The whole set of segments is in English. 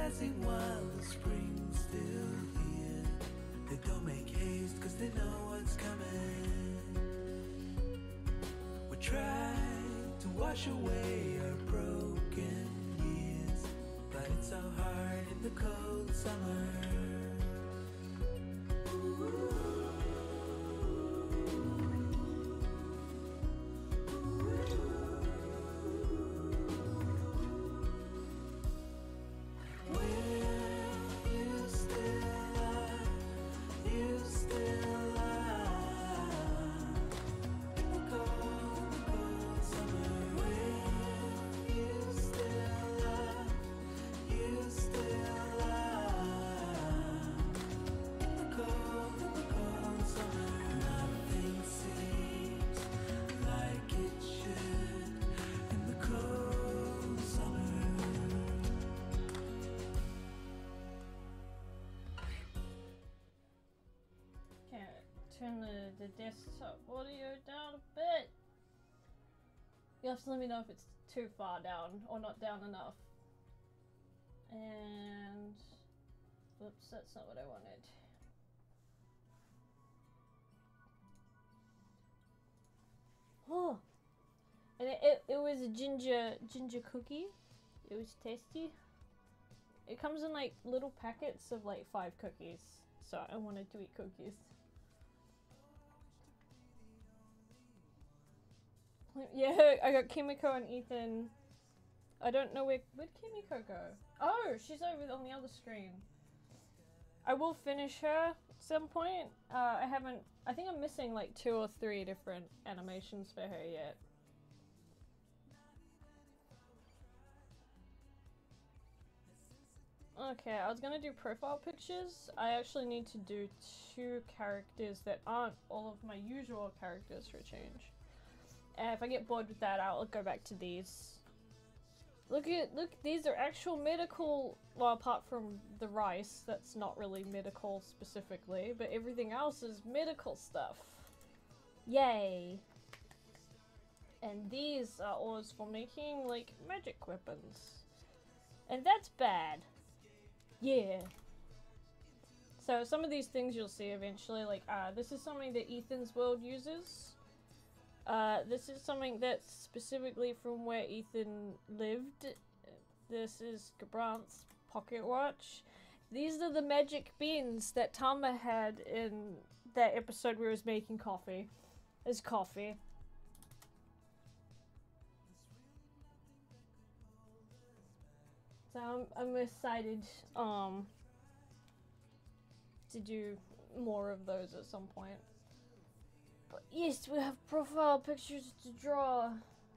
passing while the spring's still here. They don't make haste cause they know what's coming. We try to wash away our broken years, but it's so hard in the cold summer. Turn the desktop audio down a bit. You have to let me know if it's too far down or not down enough. And oops, that's not what I wanted. Oh, and it was a ginger cookie. It was tasty. It comes in like little packets of like 5 cookies, so I wanted to eat cookies. Yeah, I got Kimiko and Ethan. I don't know where'd Kimiko go? Oh, she's over on the other screen. I will finish her at some point. I think I'm missing like 2 or 3 different animations for her yet. Okay, I was gonna do profile pictures. I actually need to do 2 characters that aren't all of my usual characters for a change. And if I get bored with that, I'll go back to these. Look, these are actual medical, well, apart from the rice, that's not really medical specifically, but everything else is medical stuff. Yay! And these are ores for making, like, magic weapons. And that's bad. Yeah. So some of these things you'll see eventually, like, this is something that Ethan's world uses. This is something that's specifically from where Ethan lived. This is Gabrant's pocket watch. These are the magic beans that Tama had in that episode where he was making coffee. There's coffee. So I'm excited to do more of those at some point. But yes, we have profile pictures to draw.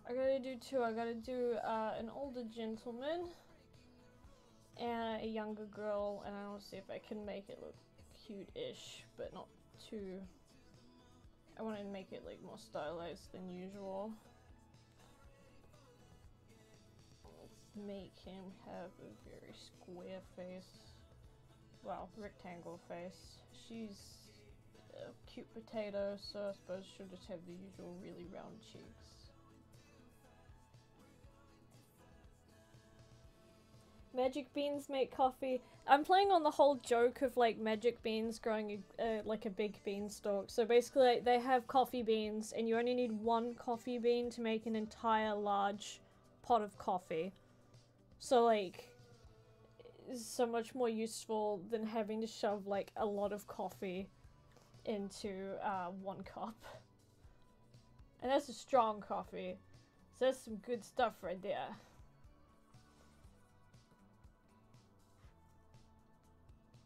I gotta do 2. I gotta do an older gentleman and a younger girl, and I want to see if I can make it look cute-ish, but not too. I want to make it like more stylized than usual. Let's make him have a very square face. Well, rectangle face. She's a cute potato, so I suppose she'll just have the usual really round cheeks. Magic beans make coffee. I'm playing on the whole joke of like magic beans growing like a big beanstalk. So basically like, they have coffee beans and you only need 1 coffee bean to make an entire large pot of coffee. So like it's so much more useful than having to shove like a lot of coffee into 1 cup. And that's a strong coffee. So that's some good stuff right there.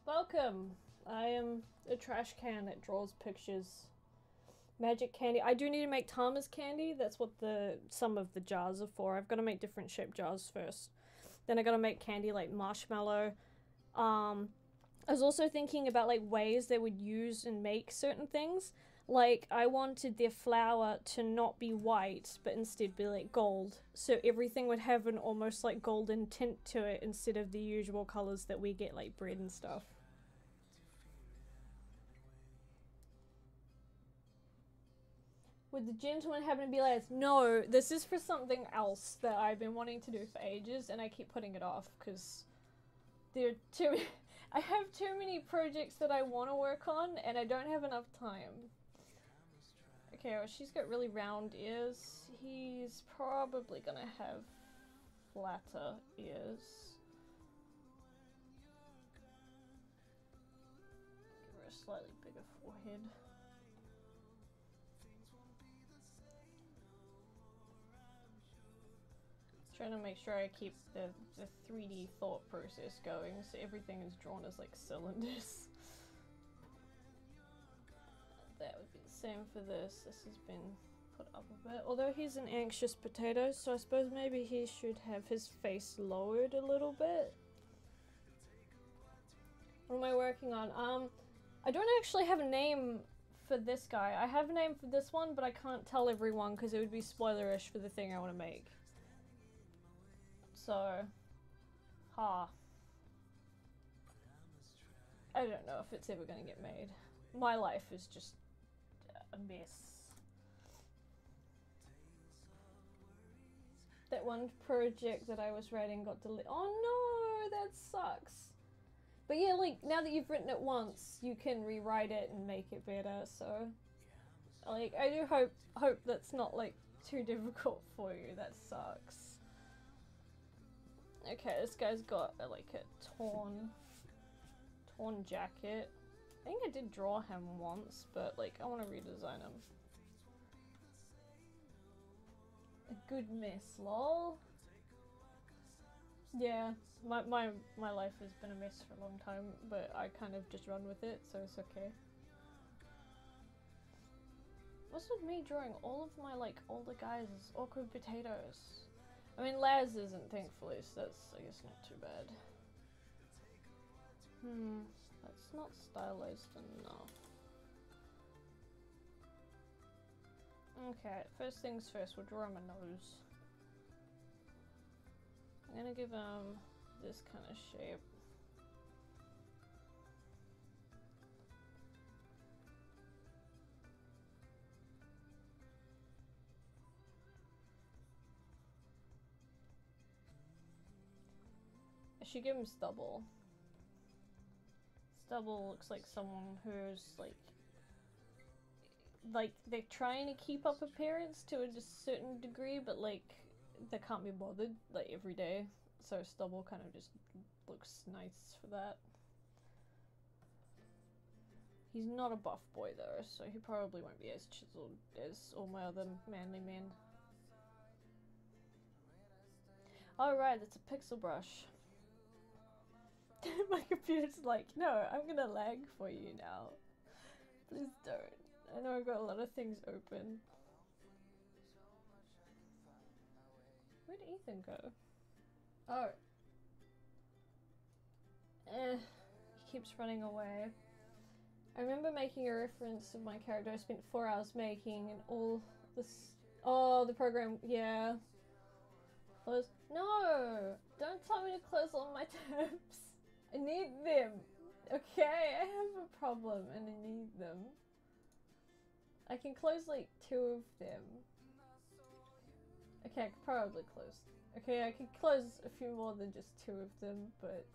Welcome! I am a trash can that draws pictures. Magic candy. I do need to make Tama's candy. That's what some of the jars are for. I've got to make different shaped jars first. Then I got to make candy like marshmallow. I was also thinking about like ways they would use and make certain things. Like I wanted their flour to not be white, but instead be like gold. So everything would have an almost like golden tint to it instead of the usual colors that we get like bread and stuff. Would the gentleman happen to be like, no, this is for something else that I've been wanting to do for ages and I keep putting it off because there are too I have too many projects that I want to work on, and I don't have enough time. Okay, well, she's got really round ears. He's probably gonna have flatter ears. Give her a slightly bigger forehead. Trying to make sure I keep the 3D thought process going, so everything is drawn as like cylinders. That would be the same for this. This has been put up a bit. Although he's an anxious potato, so I suppose maybe he should have his face lowered a little bit. What am I working on? I don't actually have a name for this guy. I have a name for this one, but I can't tell everyone because it would be spoilerish for the thing I want to make. So, I don't know if it's ever gonna get made. My life is just a mess. That one project that I was writing got deleted. Oh no, that sucks. But yeah, like, now that you've written it once, you can rewrite it and make it better, so... Like, I do hope that's not, like, too difficult for you. That sucks. Okay, this guy's got like a torn jacket. I think I did draw him once, but like I want to redesign him. A good mess, lol. Yeah, my life has been a mess for a long time, but I kind of just run with it, so it's okay. What's with me drawing all of my like older guys as awkward potatoes? I mean, Laz isn't, thankfully, so that's, I guess, not too bad. That's not stylized enough. Okay, first things first, we'll draw him a nose. I'm gonna give him this kind of shape. I should give him stubble. Stubble looks like someone who's like they're trying to keep up appearance to a certain degree, but like they can't be bothered like every day. So stubble kind of just looks nice for that. He's not a buff boy though, so he probably won't be as chiseled as all my other manly men. Oh right, that's a pixel brush. My computer's like, no, I'm gonna lag for you now. Please don't. I know I've got a lot of things open. Where'd Ethan go? Oh. He keeps running away. I remember making a reference of my character I spent 4 hours making and all this... Oh, the program, yeah. Close. No! Don't tell me to close all my tabs. I need them. Okay, I have a problem and I need them. I can close like 2 of them. Okay, I could probably close. Okay, I could close a few more than just 2 of them, but...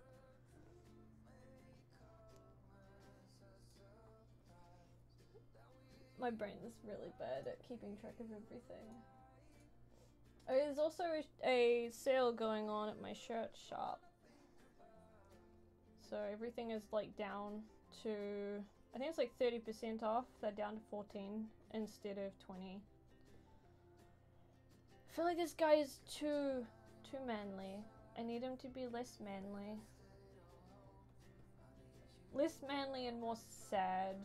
My brain is really bad at keeping track of everything. Oh, there's also a sale going on at my shirt shop. So everything is like down to, I think it's like 30% off. They're down to 14 instead of 20. I feel like this guy is too manly. I need him to be less manly. Less manly and more sad.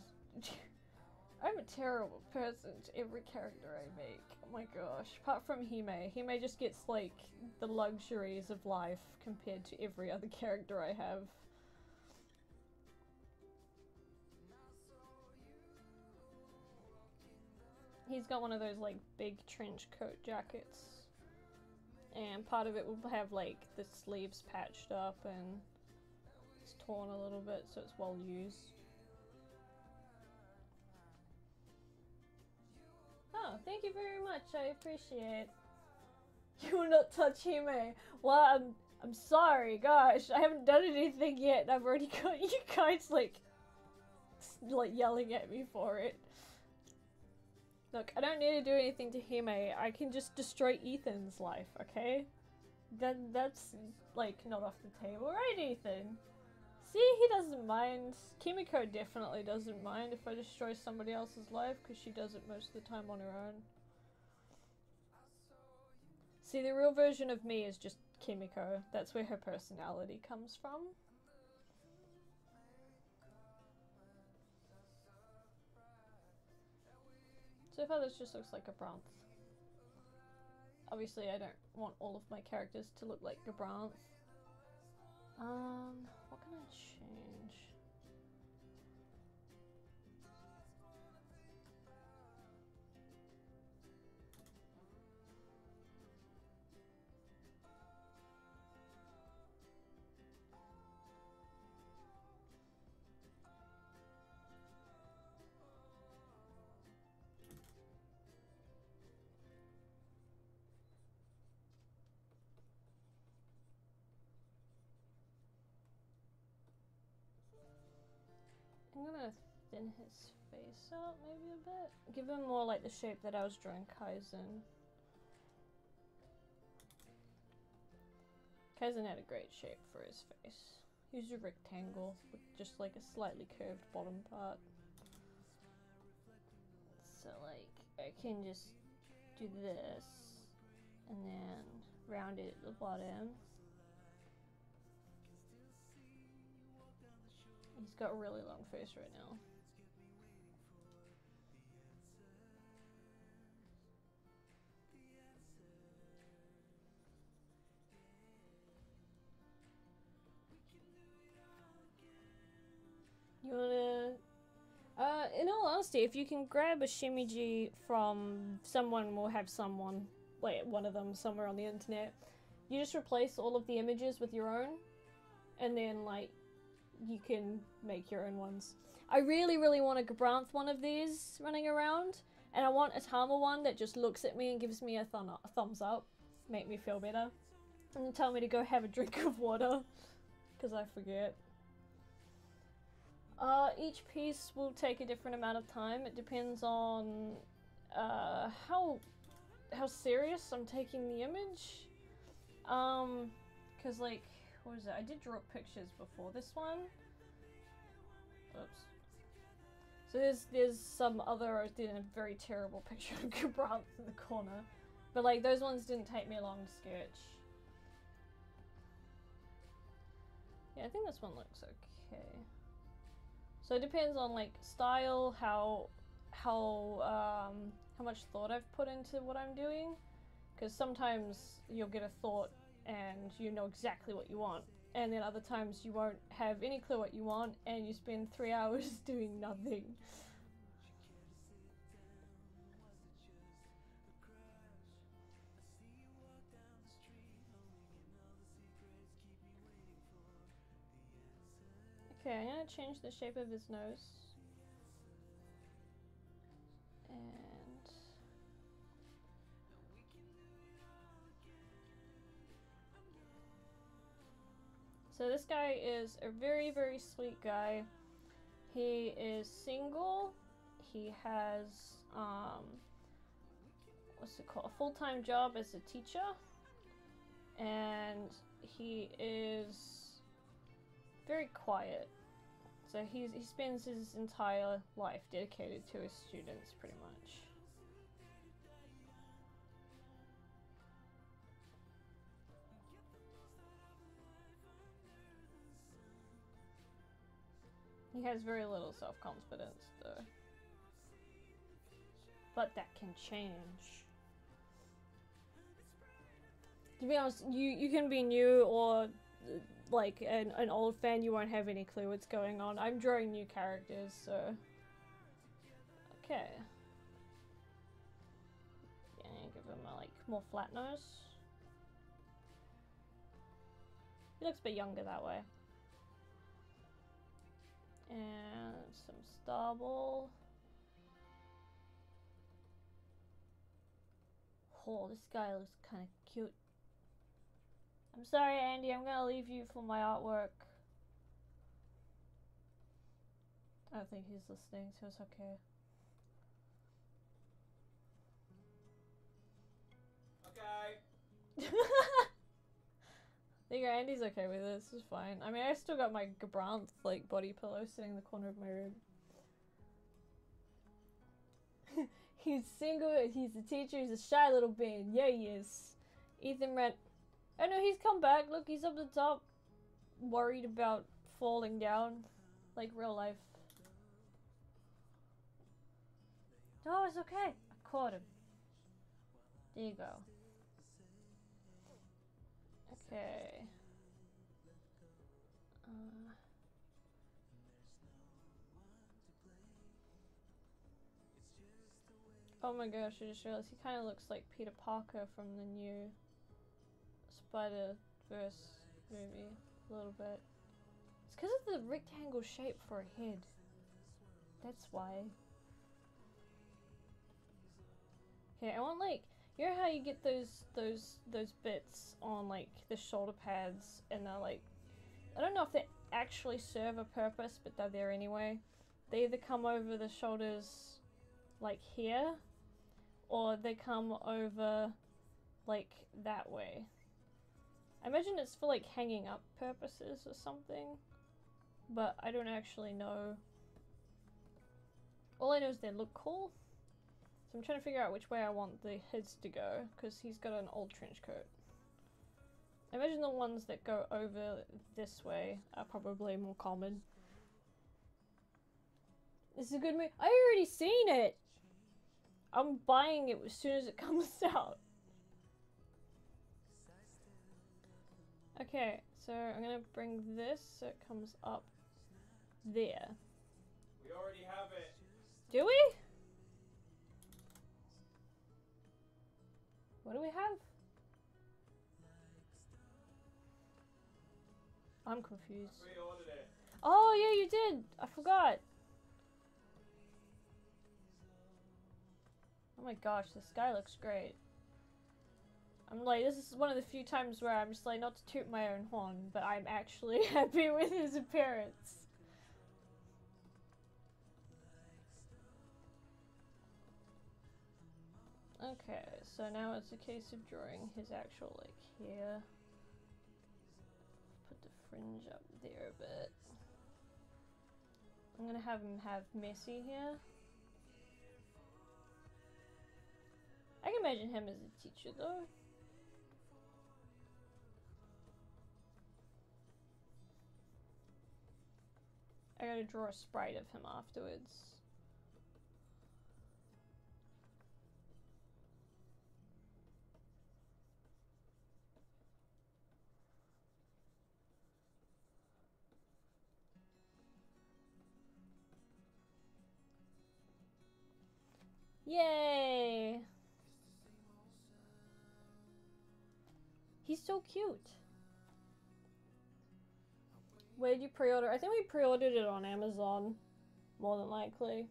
I'm a terrible person to every character I make. Oh my gosh. Apart from Hime. Hime just gets like the luxuries of life compared to every other character I have. He's got one of those like big trench coat jackets. And part of it will have like the sleeves patched up and it's torn a little bit, so it's well used. Oh, thank you very much. I appreciate. You will not touch Hime. Well, I'm sorry, gosh, I haven't done anything yet and I've already got you guys like yelling at me for it. Look, I don't need to do anything to Hime. I can just destroy Ethan's life, okay? That's like not off the table, right, Ethan? See, he doesn't mind. Kimiko definitely doesn't mind if I destroy somebody else's life because she does it most of the time on her own. See, the real version of me is just Kimiko. That's where her personality comes from. So far this just looks like a Gabranth. Obviously I don't want all of my characters to look like Gabranth. What can I change? I'm gonna thin his face out maybe a bit. Give him more like the shape that I was drawing Kaizen. Kaizen had a great shape for his face. He was a rectangle with just like a slightly curved bottom part. So like I can just do this and then round it at the bottom. He's got a really long face right now. You wanna... in all honesty, if you can grab a Shimiji from someone, we'll have someone, like one of them somewhere on the internet, you just replace all of the images with your own, and then like, you can make your own ones. I really, really want a Gabranth one of these running around, and I want a Tama one that just looks at me and gives me a thumbs up, make me feel better, and then tell me to go have a drink of water, because I forget. Each piece will take a different amount of time. It depends on how serious I'm taking the image. Cause like, what was it? I did draw pictures before this one. Oops. So there's some other, I did a very terrible picture of Gabranth in the corner. But like, those ones didn't take me long to sketch. Yeah, I think this one looks okay. So it depends on like style, how much thought I've put into what I'm doing. Because sometimes you'll get a thought and you know exactly what you want, and then other times you won't have any clue what you want and you spend 3 hours doing nothing. Okay, I'm gonna change the shape of his nose. And so this guy is a very, very sweet guy. He is single. He has what's it called? A full-time job as a teacher. And he is very quiet. So he spends his entire life dedicated to his students, pretty much. He has very little self-confidence, though. But that can change. To be honest, you can be new or like an old fan, you won't have any clue what's going on. I'm drawing new characters, so... Okay. Yeah, give him a like more flat nose. He looks a bit younger that way. And some stubble. Oh, this guy looks kind of cute. I'm sorry, Andy, I'm gonna leave you for my artwork. I don't think he's listening, so it's okay. Okay. I think Andy's okay with this. It's fine. I mean, I still got my Gabranth like body pillow sitting in the corner of my room. He's single. He's a teacher. He's a shy little bean. Yeah, he is. Ethan ran. Oh no, he's come back. Look, he's up the top, worried about falling down, like real life. No, it's okay. I caught him. There you go. Okay. Oh my gosh, I just realized he kind of looks like Peter Parker from the new Spider-Verse movie, a little bit. It's because of the rectangle shape for a head. That's why. Okay, I want like, you know how you get those bits on like the shoulder pads and they're like, I don't know if they actually serve a purpose, but they're there anyway. They either come over the shoulders like here, or they come over like that way. I imagine it's for like hanging up purposes or something, but I don't actually know. All I know is they look cool. So I'm trying to figure out which way I want the heads to go, because he's got an old trench coat. I imagine the ones that go over this way are probably more common. This is a good movie. I already seen it! I'm buying it as soon as it comes out. Okay, so I'm gonna bring this so it comes up there. We already have it. Do we? What do we have? I'm confused. I pre-ordered it. Oh yeah, you did! I forgot. Oh my gosh, this guy looks great. I'm like, this is one of the few times where I'm just like, not to toot my own horn, but I'm actually happy with his appearance. Okay, so now it's a case of drawing his actual, like, here. Put the fringe up there a bit. I'm gonna have him have Messi here. I can imagine him as a teacher though. I gotta draw a sprite of him afterwards. Yay! He's so cute. Where did you pre-order? I think we pre-ordered it on Amazon, more than likely.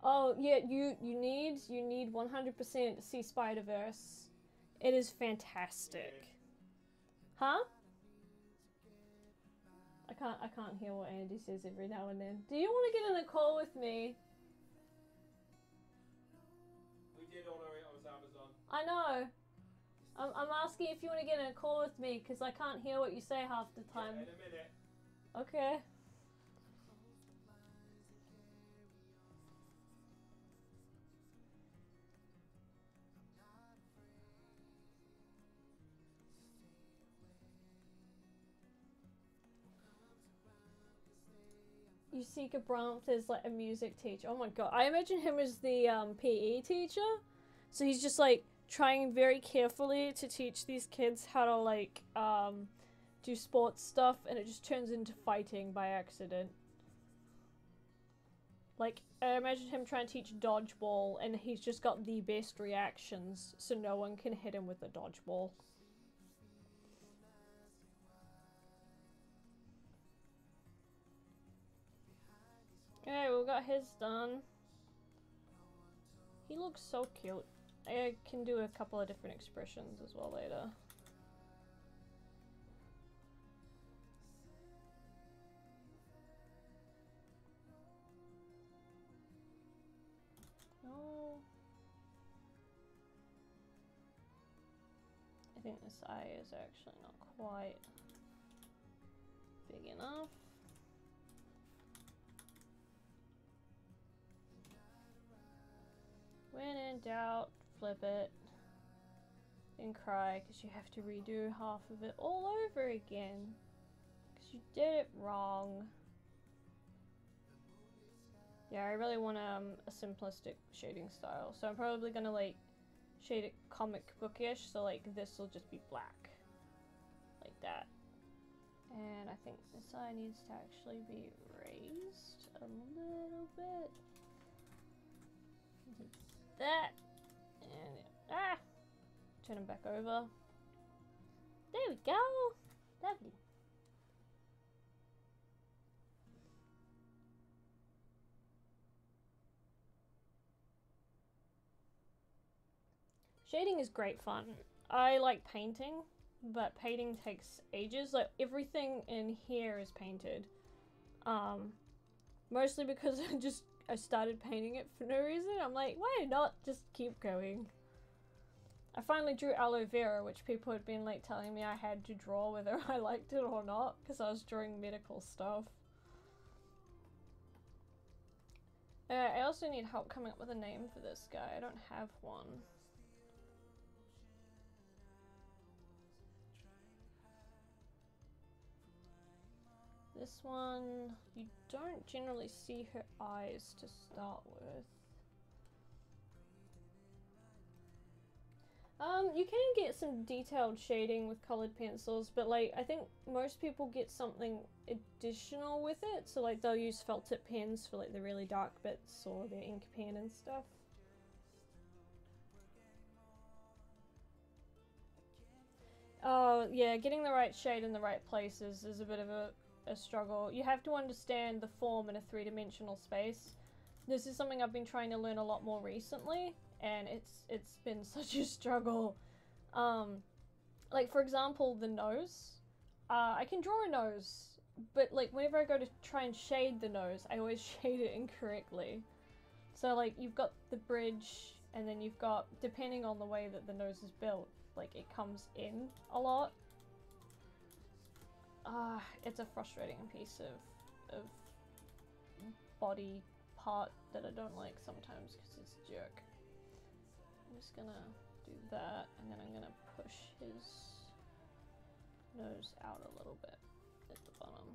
Oh yeah, you need 100% to see Spider-Verse. It is fantastic. Huh? I can't hear what Andy says every now and then. Do you want to get in a call with me? We did order it on Amazon. I know. I'm asking if you want to get in a call with me because I can't hear what you say half the time. Yeah, in a minute. Okay. You see Gabranth as like a music teacher. Oh my god. I imagine him as the PE teacher. So he's just like trying very carefully to teach these kids how to like do sports stuff, and it just turns into fighting by accident. Like, I imagine him trying to teach dodgeball and he's just got the best reactions so no one can hit him with a dodgeball. Okay, we got his done. He looks so cute. I can do a couple of different expressions as well later. think this eye is actually not quite big enough. When in doubt, flip it. Then cry because you have to redo half of it all over again. Because you did it wrong. Yeah, I really want a simplistic shading style. So I'm probably gonna like shade it comic bookish, so like this will just be black. Like that. And I think this eye needs to actually be raised a little bit. That. And turn him back over. There we go. Lovely. Shading is great fun. I like painting, but painting takes ages. Like everything in here is painted. Mostly because I started painting it for no reason. I'm like, why not just keep going? I finally drew aloe vera, which people had been like telling me I had to draw whether I liked it or not, because I was drawing medical stuff. I also need help coming up with a name for this guy. I don't have one. This one, you don't generally see her eyes to start with. You can get some detailed shading with colored pencils, but like I think most people get something additional with it. So like they'll use felt tip pens for like the really dark bits or their ink pen and stuff. Oh yeah, getting the right shade in the right places is a bit of a struggle. You have to understand the form in a three-dimensional space. This is something I've been trying to learn a lot more recently, and it's been such a struggle. Like for example, the nose. I can draw a nose, but like whenever I go to try and shade the nose, I always shade it incorrectly. So like you've got the bridge, and then you've got, depending on the way that the nose is built, like it comes in a lot. It's a frustrating piece of body part that I don't like sometimes because it's a jerk. I'm just gonna do that, and then I'm gonna push his nose out a little bit at the bottom.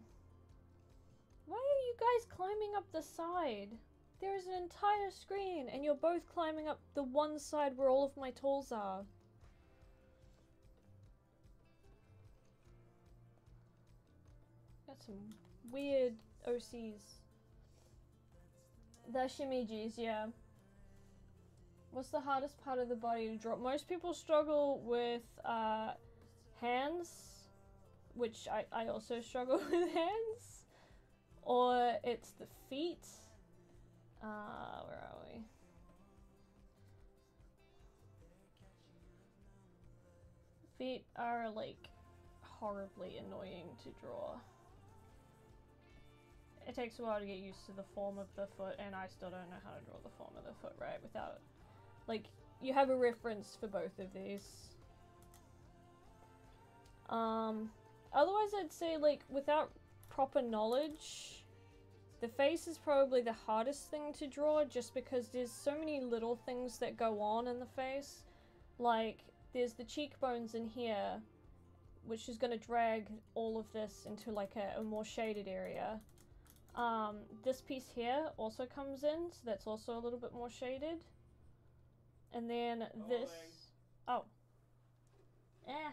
Why are you guys climbing up the side? There is an entire screen and you're both climbing up the one side where all of my tools are. Got some weird OCs. The shimijis, yeah. What's the hardest part of the body to draw? Most people struggle with hands, which I also struggle with hands. Or it's the feet. Where are we? Feet are like horribly annoying to draw. It takes a while to get used to the form of the foot, and I still don't know how to draw the form of the foot right without, like, you have a reference for both of these. Otherwise I'd say, like, without proper knowledge, the face is probably the hardest thing to draw, just because there's so many little things that go on in the face. Like, there's the cheekbones in here, which is going to drag all of this into like a more shaded area. This piece here also comes in, so that's also a little bit more shaded. And then this... Oh. Eh.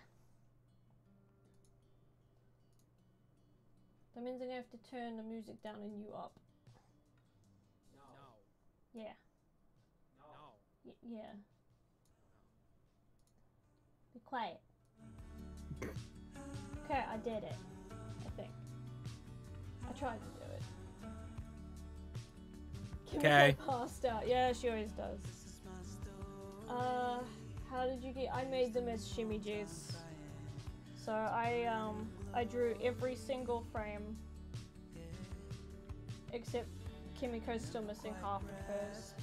That means I'm going to have to turn the music down and you up. No. Yeah. No. Yeah. Be quiet. Okay, I did it. I think. I tried to do it. Okay. Passed out. Yeah, she always does. How did you get? I made them as shimijis. So I drew every single frame except Kimiko's still missing half of hers.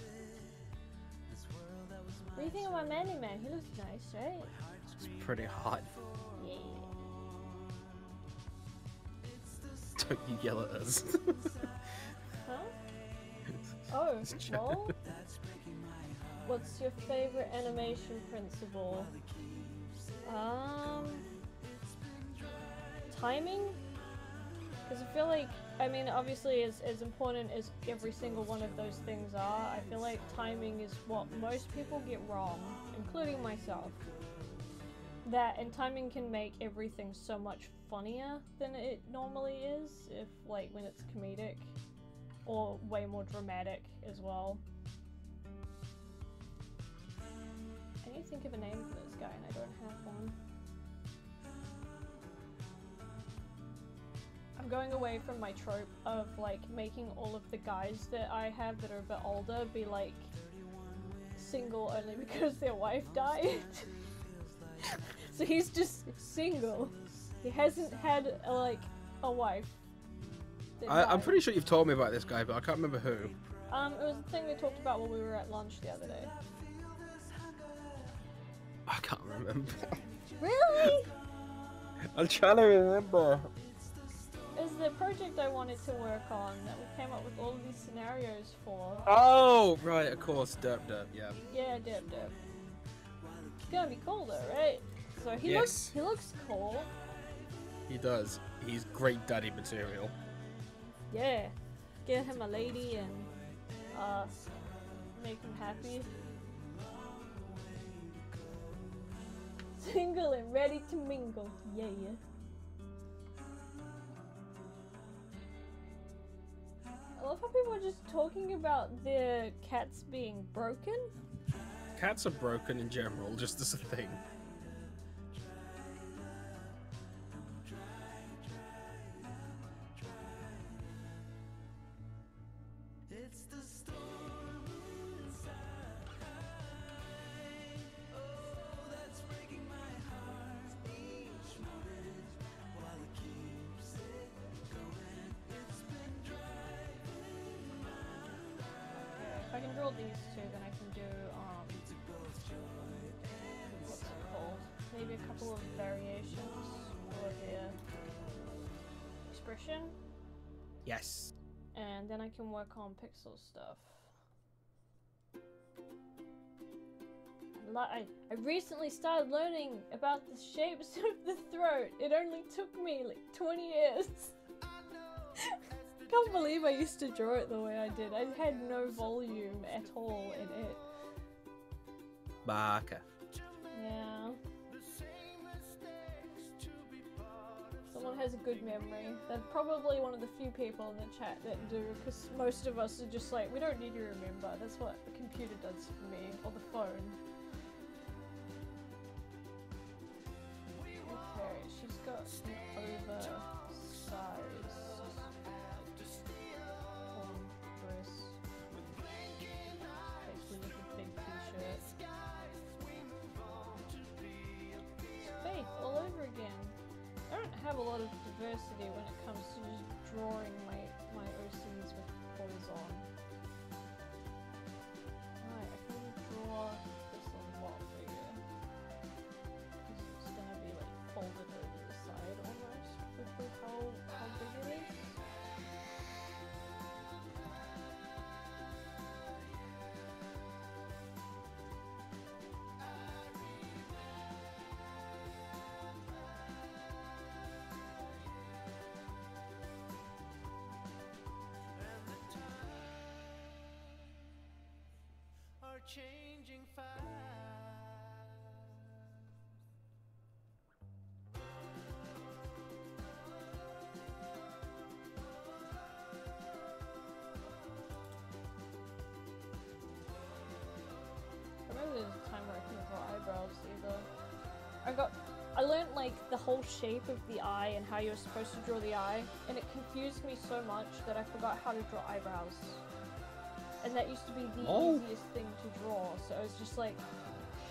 What do you think of my Mandy Man? He looks nice, right? It's pretty hot. Yeah. Don't you yell at us. Huh? Oh, Just check. well. What's your favorite animation principle? Timing? Because I feel like, I mean, obviously as important as every single one of those things are, I feel like timing is what most people get wrong, including myself. And timing can make everything so much funnier than it normally is, if, like, when it's comedic, or way more dramatic as well. I need to think of a name for this guy, and I don't have one. I'm going away from my trope of, like, making all of the guys that I have that are a bit older be, like, single only because their wife died. So he's just single. He hasn't had, like, a wife. I'm pretty sure you've told me about this guy, but I can't remember who. It was the thing we talked about when we were at lunch the other day. I can't remember. Really? I'm trying to remember. It was the project I wanted to work on that we came up with all of these scenarios for. Oh, right, of course. Derp, yeah. Yeah, Deb. It's gonna be cool though, right? So he Yes. looks cool. He does. He's great daddy material. Yeah. Get him a lady and make him happy. Single and ready to mingle. Yeah. I love how people are just talking about their cats being broken. Cats are broken in general, just as a thing. If I can draw these two, then I can do, what's it called? Maybe a couple of variations for their expression, Yes. and then I can work on pixel stuff. I recently started learning about the shapes of the throat. It only took me like 20 years. Can't believe I used to draw it the way I did. I had no volume at all in it. Baka. Yeah. Someone has a good memory. They're probably one of the few people in the chat that do, because most of us are just like, we don't need to remember. That's what the computer does for me, or the phone. Okay, she's got an oversized dress. Basically with a big t-shirt. Faith all over again. I don't have a lot of diversity when it comes to just drawing my OCs with clothes on. Right, I can draw this a lot bigger. It's gonna be like folded over the side almost with how big it is. Changing fast. I remember there's a time where I couldn't draw eyebrows either. I learned like the whole shape of the eye and how you're supposed to draw the eye, and it confused me so much that I forgot how to draw eyebrows. And that used to be the easiest thing to draw, so I was just like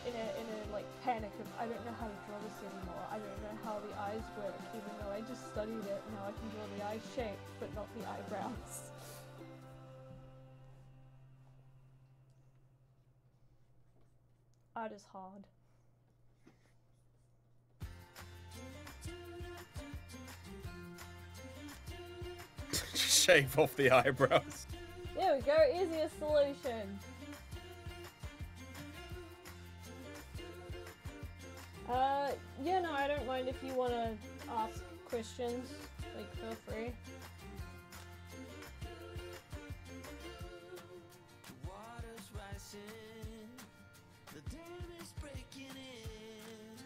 in a like panic of I don't know how to draw this anymore. I don't know how the eyes work, even though I just studied it. Now I can draw the eye shape, but not the eyebrows. Art is hard. shave off the eyebrows. There we go, easiest solution. Yeah, no, I don't mind if you want to ask questions, like, feel free. Water's rising, the dam is breaking in.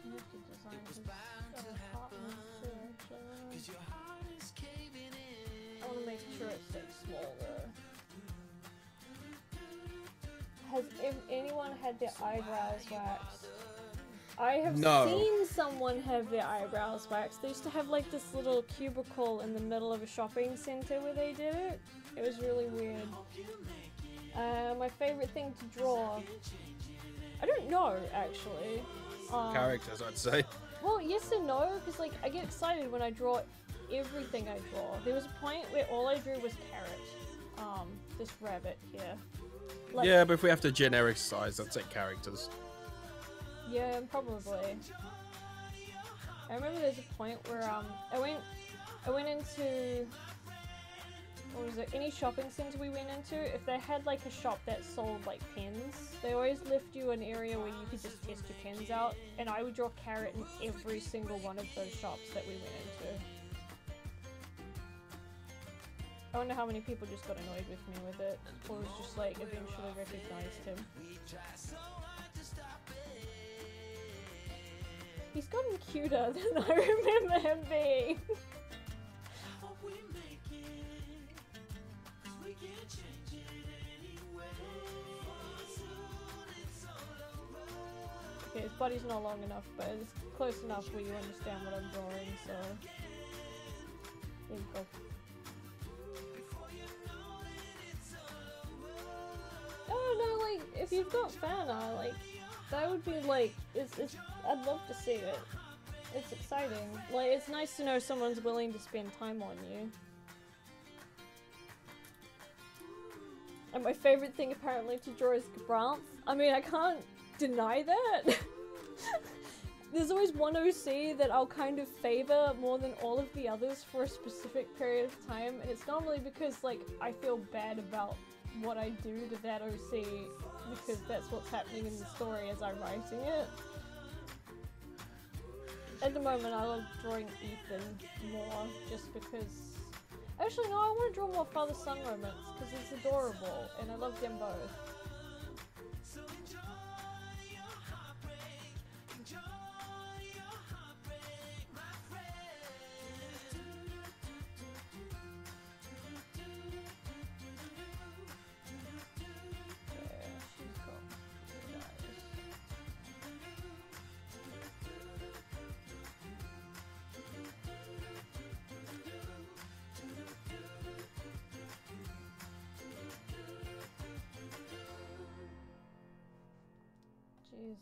You have to design It was his bound to apartment happen, too, actually. 'cause your heart is caving in. I want to make sure it's like small though. Has anyone had their eyebrows waxed? I have No. seen someone have their eyebrows waxed. They used to have like this little cubicle in the middle of a shopping center where they did it. It was really weird. My favorite thing to draw. I don't know actually. Characters, I'd say. Well, yes and no, because like I get excited when I draw everything I draw. There was a point where all I drew was carrot. This rabbit here. Like, Yeah, but if we have to generic size, I'd say characters. yeah, probably. I remember there's a point where I went into, what was it? Any shopping center we went into, if they had like a shop that sold like pens, they always left you an area where you could just test your pens out, and I would draw carrot in every single one of those shops that we went into. I wonder how many people just got annoyed with me with it, or was just like eventually recognized him. He's gotten cuter than I remember him being. Okay, his body's not long enough, but it's close enough where you understand what I'm drawing, so... There you go. Oh no, like, if you've got fan art, like, that would be like, I'd love to see it. It's exciting. Like, it's nice to know someone's willing to spend time on you. And my favorite thing apparently to draw is Gabranth. I mean, I can't deny that. There's always one OC that I'll kind of favor more than all of the others for a specific period of time, and it's normally because, like, I feel bad about what I do to that OC because that's what's happening in the story as I'm writing it. At the moment I love drawing Ethan more just because... Actually no, I want to draw more father-son romance because it's adorable and I love them both. Jeez.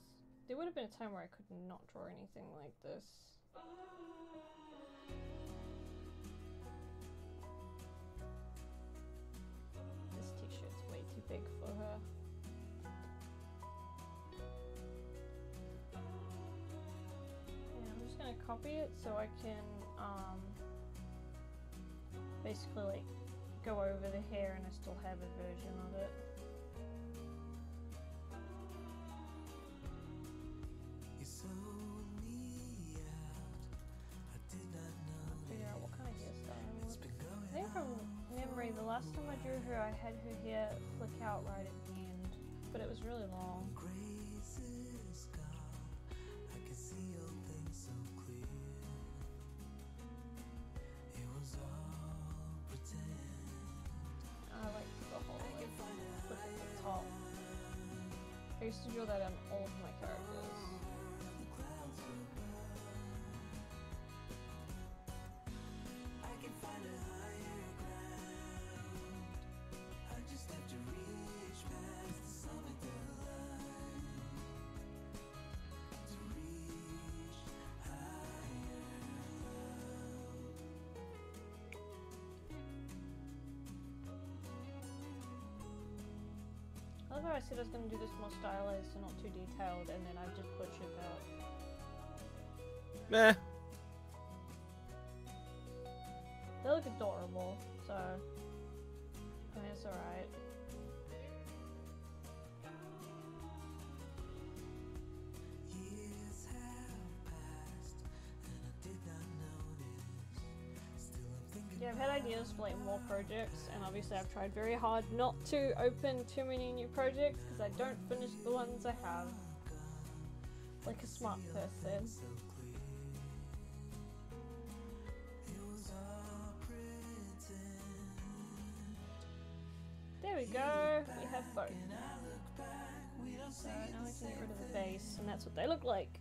There would have been a time where I could not draw anything like this. This t-shirt's way too big for her. Yeah, I'm just gonna copy it so I can basically like go over the hair and I still have a version of it. The last time I drew her, I had her hair flick out right at the end, but it was really long. I like the whole like, flick at the top. I used to draw that on all of my characters. I love how I said I was going to do this more stylized and not too detailed, and then I just butchered that. Meh. They look adorable, so I mean, it's alright. Years have passed, and I did not notice. Still, I'm thinking. Yeah, I've had ideas for like more projects, and obviously I've tried very hard not to open too many new projects because I don't finish the ones I have. Like a smart person. There we go, we have both. So now we can get rid of the base, and that's what they look like.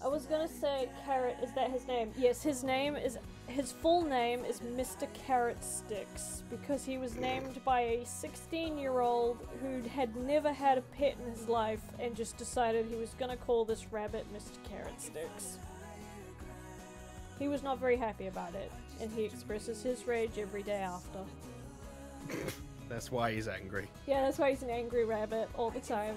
I was gonna say Carrot, is that his name? Yes, his full name is Mr. Carrot Sticks, because he was named by a 16-year-old who had never had a pet in his life and just decided he was gonna call this rabbit Mr. Carrot Sticks. He was not very happy about it, and he expresses his rage every day after. That's why he's angry. Yeah, that's why he's an angry rabbit all the time.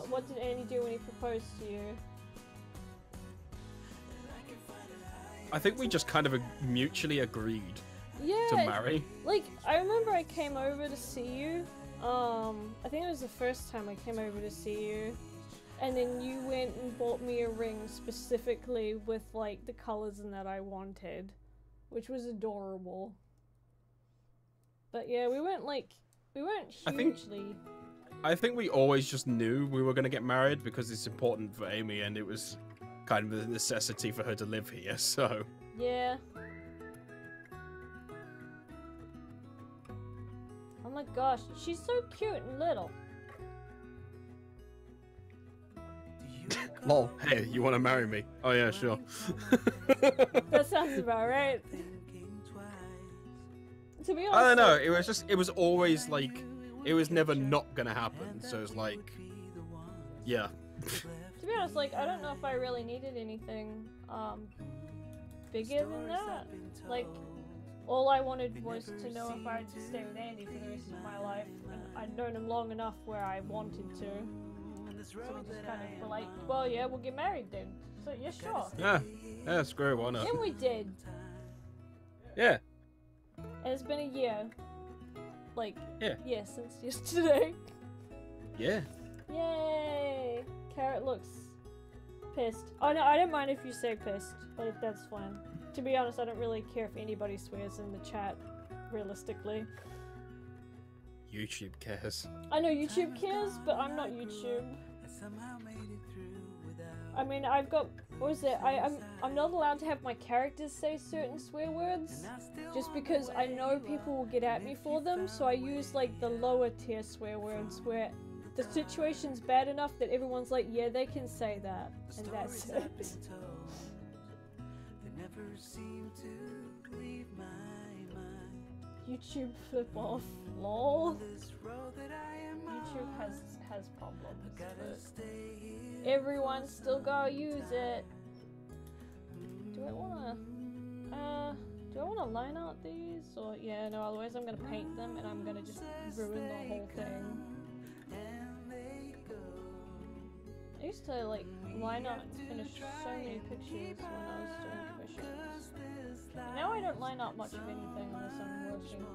What did Andy do when he proposed to you? I think we just kind of mutually agreed Yeah, to marry. like, I remember I came over to see you. I think it was the first time I came over to see you. And then you went and bought me a ring specifically with, like, the colors in that I wanted. Which was adorable. But yeah, we weren't hugely... I think we always just knew we were going to get married because it's important for Amy and it was kind of a necessity for her to live here, so... Yeah. Oh my gosh, she's so cute and little. Lol, hey, you want to marry me? Oh yeah, sure. That sounds about right. To be honest, I don't know, it was always like, it was never not gonna happen, so it's like, yeah. To be honest, like, I don't know if I really needed anything, bigger than that. Like, all I wanted was to know if I had to stay with Andy for the rest of my life, and I'd known him long enough where I wanted to. So we just kind of were like, well, yeah, we'll get married then. So, yeah, sure. Yeah, screw it, why not? And we did. Yeah. And it's been a year. Like, yeah, since yesterday. Yeah. Yay! Carrot looks pissed. Oh no, I don't mind if you say pissed, but that's fine. To be honest, I don't really care if anybody swears in the chat, realistically. YouTube cares. I know YouTube cares, but I'm not YouTube. I mean, I've got, what is it? I'm not allowed to have my characters say certain swear words, just because I know people will get at me for them, so I use like the lower tier swear words where the situation's bad enough that everyone's like, yeah, they can say that, and that's it. YouTube flip off, lol. YouTube has problems, but everyone still gotta use it. Do I wanna line out these? Or yeah, no, otherwise I'm gonna paint them and I'm gonna just ruin the whole thing. I used to like line out and finish so many pictures when I was doing commissions. But now I don't line up much of anything unless I'm working.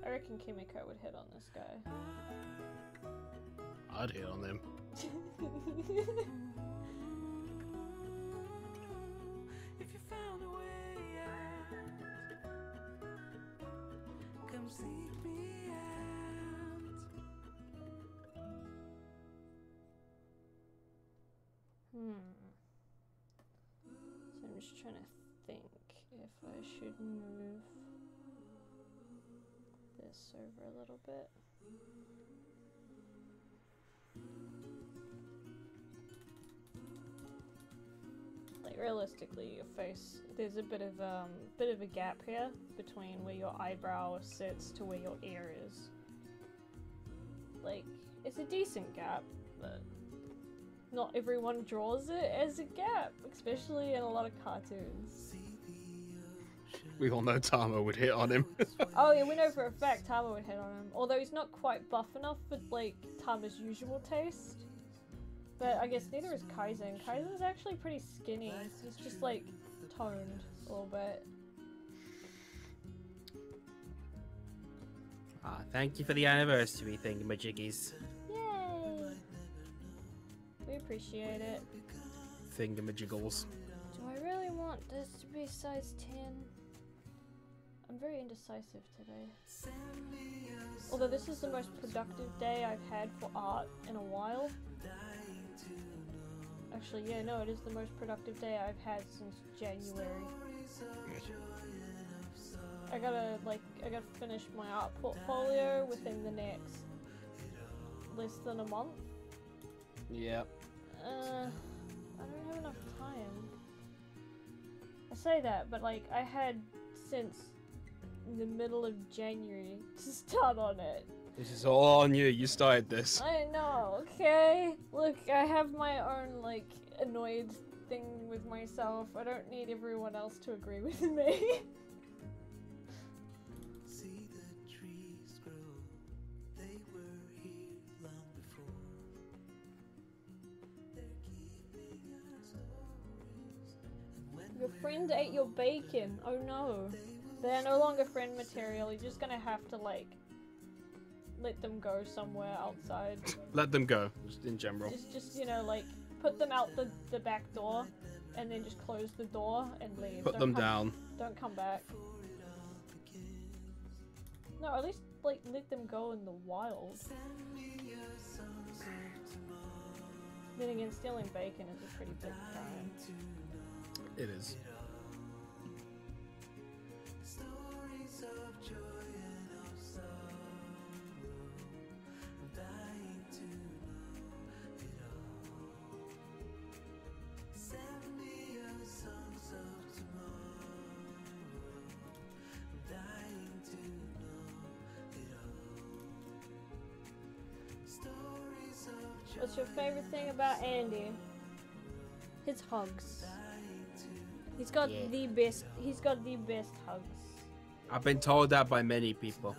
I reckon Kimiko would hit on this guy. I'd hit on them. If you found a way out, come seek me out. So I'm just trying to think if I should move this over a little bit. Like realistically, your face, there's a bit of a gap here between where your eyebrow sits to where your ear is. Like, it's a decent gap, but not everyone draws it as a gap, especially in a lot of cartoons. We all know Tama would hit on him. Oh yeah, we know for a fact Tama would hit on him. Although he's not quite buff enough for like Tama's usual taste. But I guess neither is Kaizen. Kaizen's actually pretty skinny. He's just like toned a little bit. Ah, thank you for the anniversary thing, majiggies. Yay! We appreciate it. Thingamajiggles. Do I really want this to be size 10? I'm very indecisive today. Although this is the most productive day I've had for art in a while. Actually, yeah, no, it is the most productive day I've had since January. I gotta finish my art portfolio within the next less than a month. Yep. I don't have enough time. I say that, but like, I had since the middle of January to start on it. This is all on you. You started this. I know, okay? Look, I have my own, like, annoyed thing with myself. I don't need everyone else to agree with me. See the trees grow, they were here long before. They're keeping our stories. And when Your friend ate your bacon. Oh no. They're no longer friend material. You're just gonna have to, like, let them go somewhere outside. Let them go, just in general. Just you know, like, put them out the back door, and then just close the door and leave. Put them down. Don't come back. No, at least, like, let them go in the wild. Then again, stealing bacon is a pretty big crime. It is. stories of joy and of sorrow, I'm dying to know it all. Send me your songs of tomorrow, I'm dying to know it all. Stories of joy. What's your favorite thing about Andy? His hugs. He's got the best. He's got the best hugs. I've been told that by many people.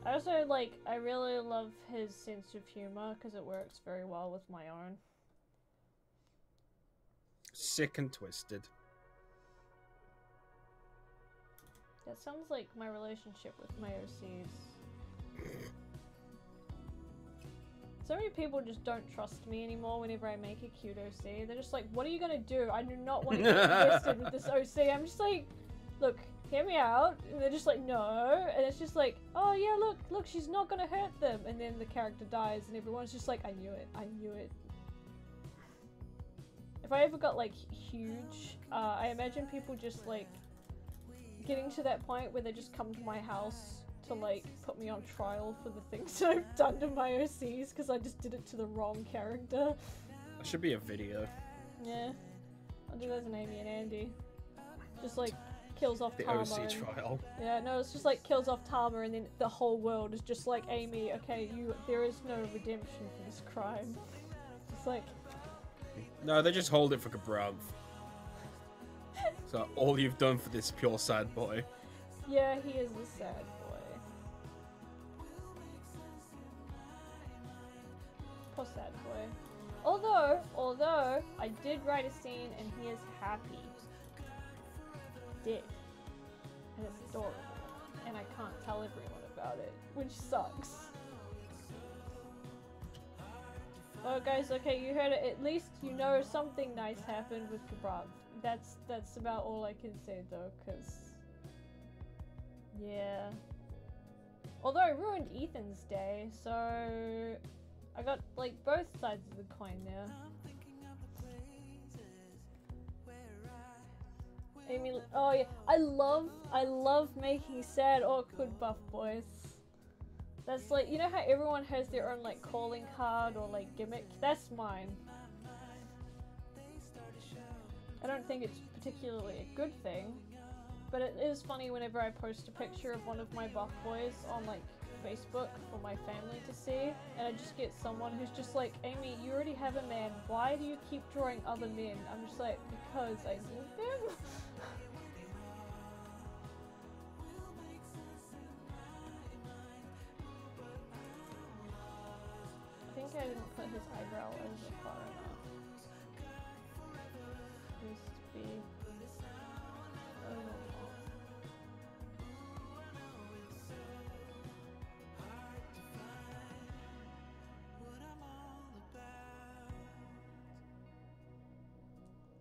I also like. I really love his sense of humor because it works very well with my own. Sick and twisted. That sounds like my relationship with my OCs. So many people just don't trust me anymore whenever I make a cute OC. They're just like, what are you gonna do? I do not want to get invested with this OC. I'm just like, look, hear me out. And they're just like, no. And it's just like, oh yeah, look, she's not gonna hurt them. And then the character dies and everyone's just like, I knew it. If I ever got like huge, I imagine people just like getting to that point where they just come to my house to like put me on trial for the things I've done to my OCs because I just did it to the wrong character. That should be a video. Yeah, I'll do that as an Amy and Andy. Just like kills off The Tama. OC and- trial. Yeah, no, it's just like kills off Tama and then the whole world is just like, Amy, okay, there is no redemption for this crime. It's like, No, they just hold it for Gabrav. So all you've done for this pure sad boy. yeah, he is a sad boy. Poor sad boy. Although, I did write a scene and he is happy. Did. And it's adorable. And I can't tell everyone about it, which sucks. Well guys, okay, you heard it. At least you know something nice happened with Gabrav. That's about all I can say though, cause yeah. Although I ruined Ethan's day, so I got like both sides of the coin there. Amy, oh yeah, I love making sad awkward buff boys. That's like, you know how everyone has their own like calling card or like gimmick? That's mine. I don't think it's particularly a good thing, but it is funny whenever I post a picture of one of my buff boys on like Facebook for my family to see, and I just get someone who's just like, Amy, you already have a man, why do you keep drawing other men? I'm just like, because I need them. I didn't put his eyebrow over far enough. Needs to be over more.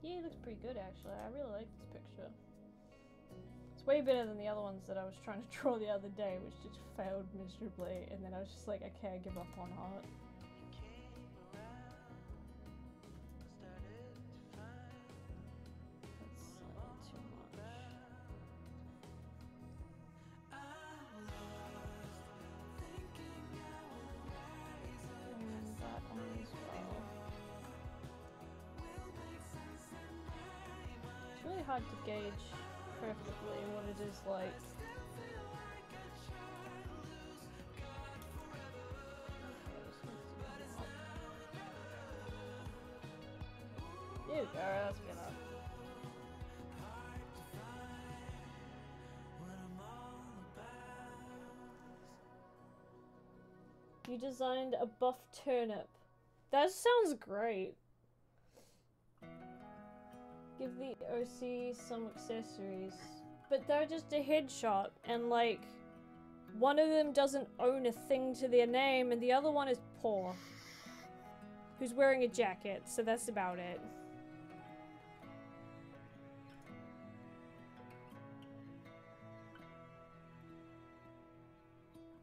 Yeah, it looks pretty good actually. I really like this picture. It's way better than the other ones that I was trying to draw the other day, which just failed miserably, and then I was just like, okay, I give up on art. That's slightly too much. And that one as well. It's really hard to gauge perfectly what it is like. There we go, that's better. You designed a buff turnip. That sounds great. Give the OC some accessories. But they're just a headshot, and like, one of them doesn't own a thing to their name, and the other one is poor. Who's wearing a jacket, so that's about it.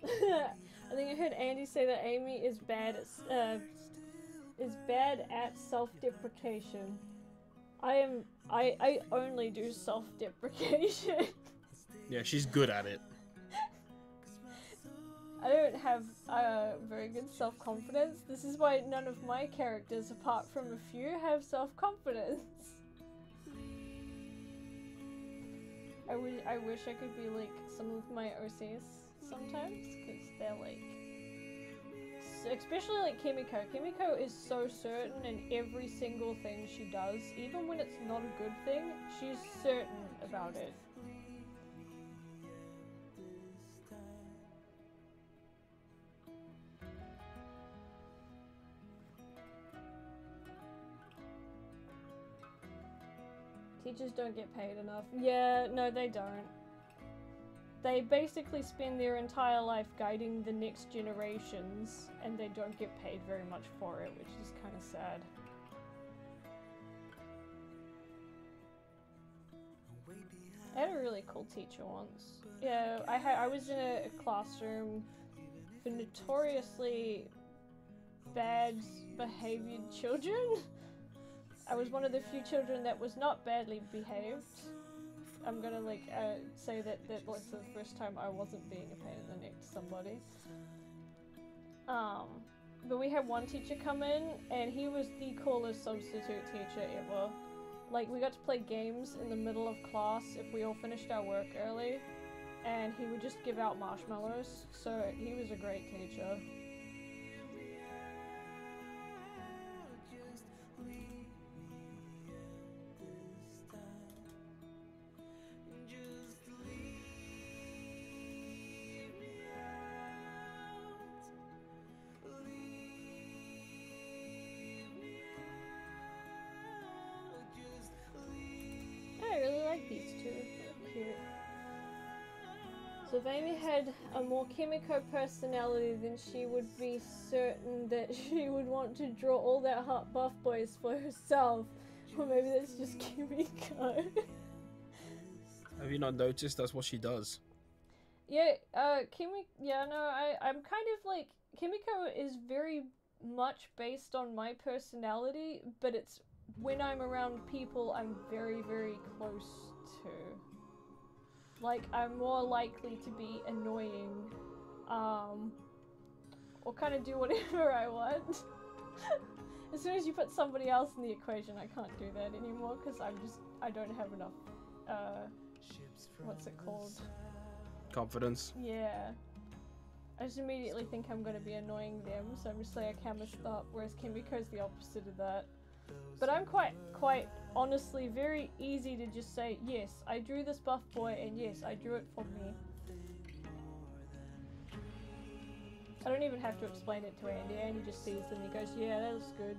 I think I heard Andy say that Amy is bad at self-deprecation. I only do self-deprecation. Yeah, she's good at it. I don't have very good self-confidence. This is why none of my characters, apart from a few, have self-confidence. I wish I could be like some of my OCs sometimes, because they're like... Especially like Kimiko. Kimiko is so certain in every single thing she does. Even when it's not a good thing, she's certain about it. Teachers don't get paid enough. Yeah, no, they don't. They basically spend their entire life guiding the next generations, and they don't get paid very much for it, which is kind of sad. I had a really cool teacher once. Yeah, I was in a classroom for notoriously bad behaved children. I was one of the few children that was not badly behaved. I'm gonna like say that was the first time I wasn't being a pain in the neck to somebody. But we had one teacher come in, and he was the coolest substitute teacher ever. Like, we got to play games in the middle of class if we all finished our work early, and he would just give out marshmallows, so he was a great teacher. I really like these two. They're cute. So if Amy had a more Kimiko personality, then she would be certain that she would want to draw all that hot buff boys for herself. Or maybe that's just Kimiko. Have you not noticed that's what she does? Yeah, Kimiko, yeah, no, I'm kind of like, Kimiko is very much based on my personality, but it's when I'm around people I'm very, very close to. Like, I'm more likely to be annoying, or kind of do whatever I want. As soon as you put somebody else in the equation, I can't do that anymore, because I don't have enough, what's it called? Confidence. Yeah. I just immediately think I'm gonna be annoying them, so I'm just like, okay, I'm gonna stop, whereas Kimiko's the opposite of that. But I'm quite honestly very easy to just say, yes, I drew this buff boy, and yes, I drew it for me. I don't even have to explain it to Andy. Andy just sees them and he goes, yeah, that was good.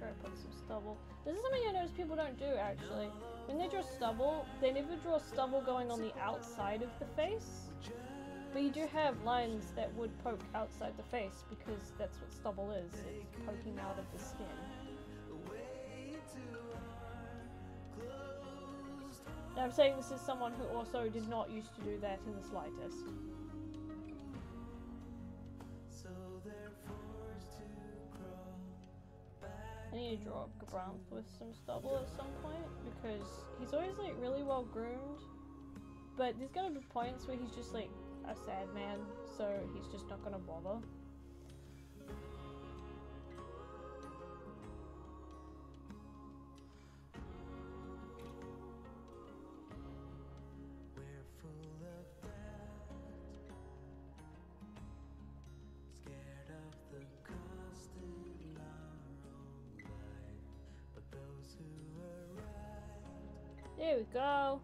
I put some stubble. This is something I notice people don't do actually. When they draw stubble, they never draw stubble going on the outside of the face. But you do have lines that would poke outside the face because that's what stubble is. It's poking out of the skin. Now I'm saying this is someone who also did not used to do that in the slightest. I need to draw up Gabranth with some stubble at some point because he's always like really well groomed, but there's gonna be points where he's just like a sad man, so he's just not gonna bother. There we go.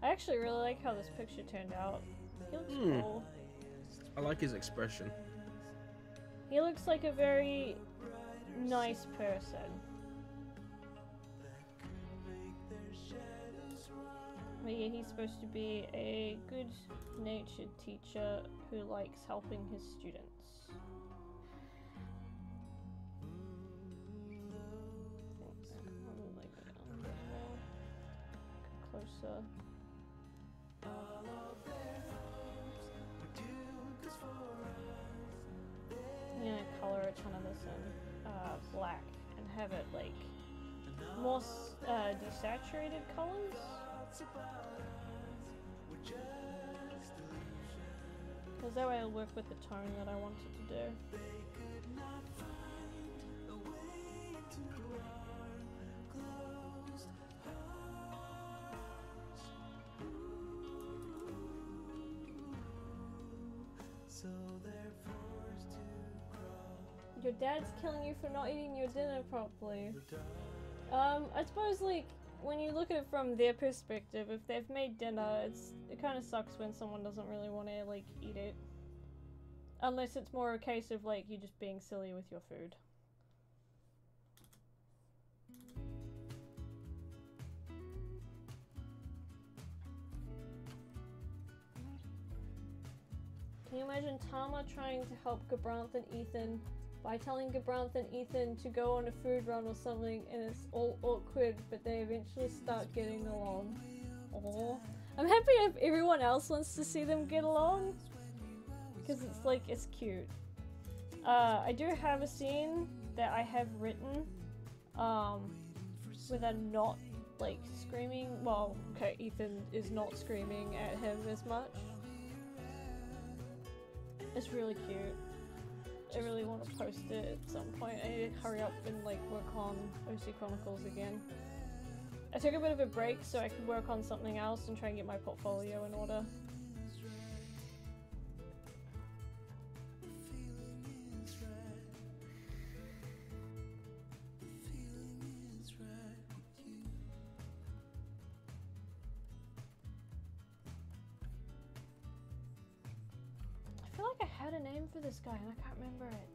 I actually really like how this picture turned out. He looks cool. I like his expression. He looks like a very nice person. But yeah, he's supposed to be a good-natured teacher who likes helping his students. Closer. I'm gonna color a ton of this in black and have it like more desaturated colors. Because that way it'll work with the tone that I want it to do. Your dad's killing you for not eating your dinner properly. I suppose like when you look at it from their perspective, if they've made dinner, it kind of sucks when someone doesn't really want to like eat it. Unless it's more a case of like you just being silly with your food. Can you imagine Tama trying to help Gabranth and Ethan by telling Gabranth and Ethan to go on a food run or something, and it's all awkward, but they eventually start getting along? Aww. I'm happy if everyone else wants to see them get along, because it's like, it's cute. I do have a scene that I have written, where they're not, like, screaming. Well, okay, Ethan is not screaming at him as much. It's really cute. I really want to post it at some point. I need to hurry up and like work on OC Chronicles again. I took a bit of a break so I could work on something else and try and get my portfolio in order. I feel like I had a name for this guy and I can't remember it.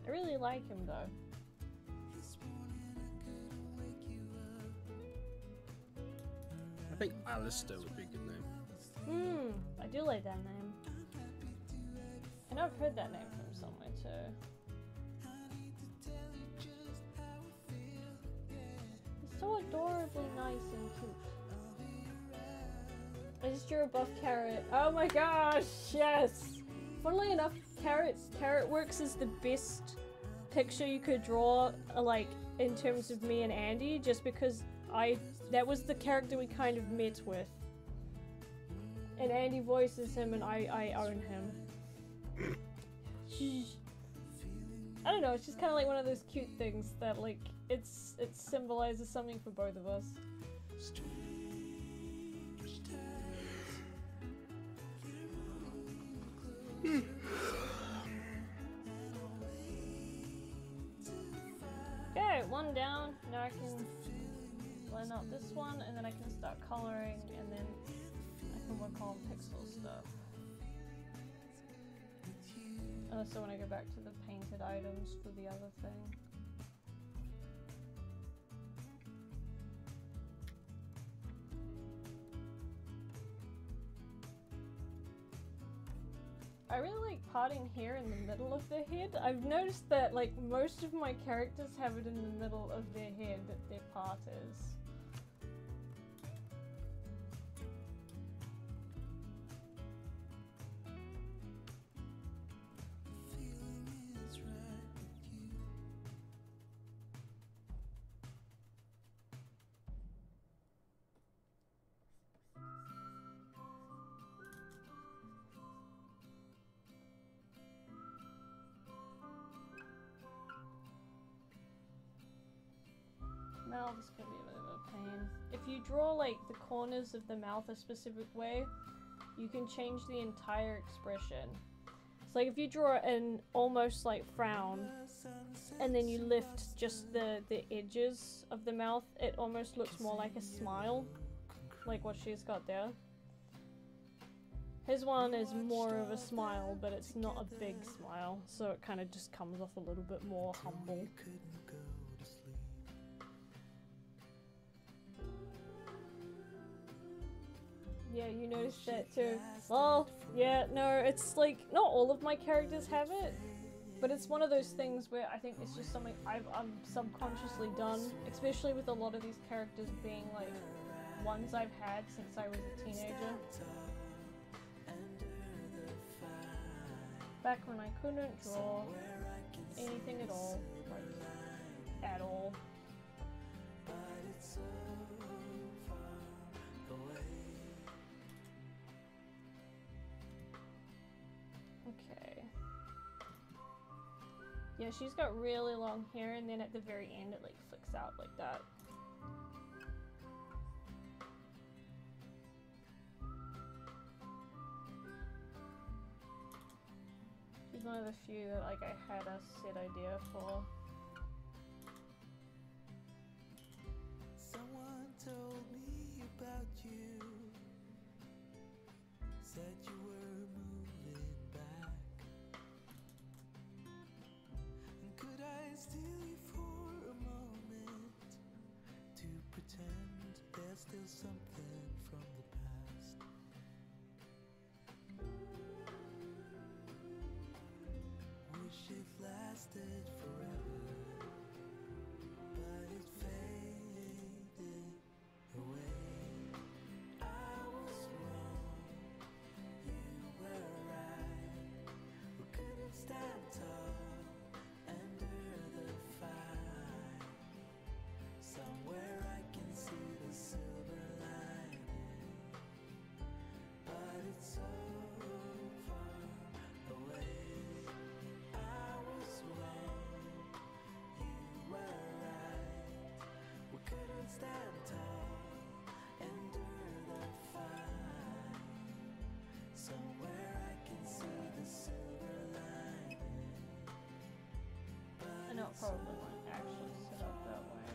I really like him though. I think Alistair would be a good name. I do like that name. I know I've heard that name from somewhere too. He's so adorably nice and cute. I just drew a buff carrot. Oh my gosh, yes! Funnily enough, Carrot Works is the best picture you could draw, like, in terms of me and Andy, just because that was the character we kind of met with. And Andy voices him and I own him. I don't know, it's just kind of like one of those cute things that, like, it symbolizes something for both of us. Okay, one down. Now I can blend out this one, and then I can start coloring, and then I can work on pixel stuff. And also when I go back to the painted items for the other thing. I really like parting hair in the middle of their head. I've noticed that like most of my characters have it in the middle of their head that their part is. Mouth is gonna be a bit of a pain. If you draw like the corners of the mouth a specific way, you can change the entire expression. So like if you draw an almost like frown and then you lift just the edges of the mouth, it almost looks more like a smile, like what she's got there. His one is more of a smile, but it's not a big smile, so it kind of just comes off a little bit more humble. Yeah, you noticed that too. Well, yeah, no, it's like, not all of my characters have it, but it's one of those things where I think it's just something I'm subconsciously done, especially with a lot of these characters being like ones I've had since I was a teenager. Back when I couldn't draw anything at all, like, at all. Okay. Yeah, she's got really long hair, and then at the very end it like flicks out like that. She's one of the few that like I had a set idea for. Someone told me about you, said you were moving back. And could I steal you for a moment to pretend there's still something from the past? Wish it lasted forever, but it faded away. I was wrong, you were right. We couldn't stand tall under the fire. Somewhere I can see the silver lining, but it's so far away. I was wrong, you were right. We couldn't stand tall under the fire. Somewhere I can see the silver lining, I know it probably won't actually sit up that way.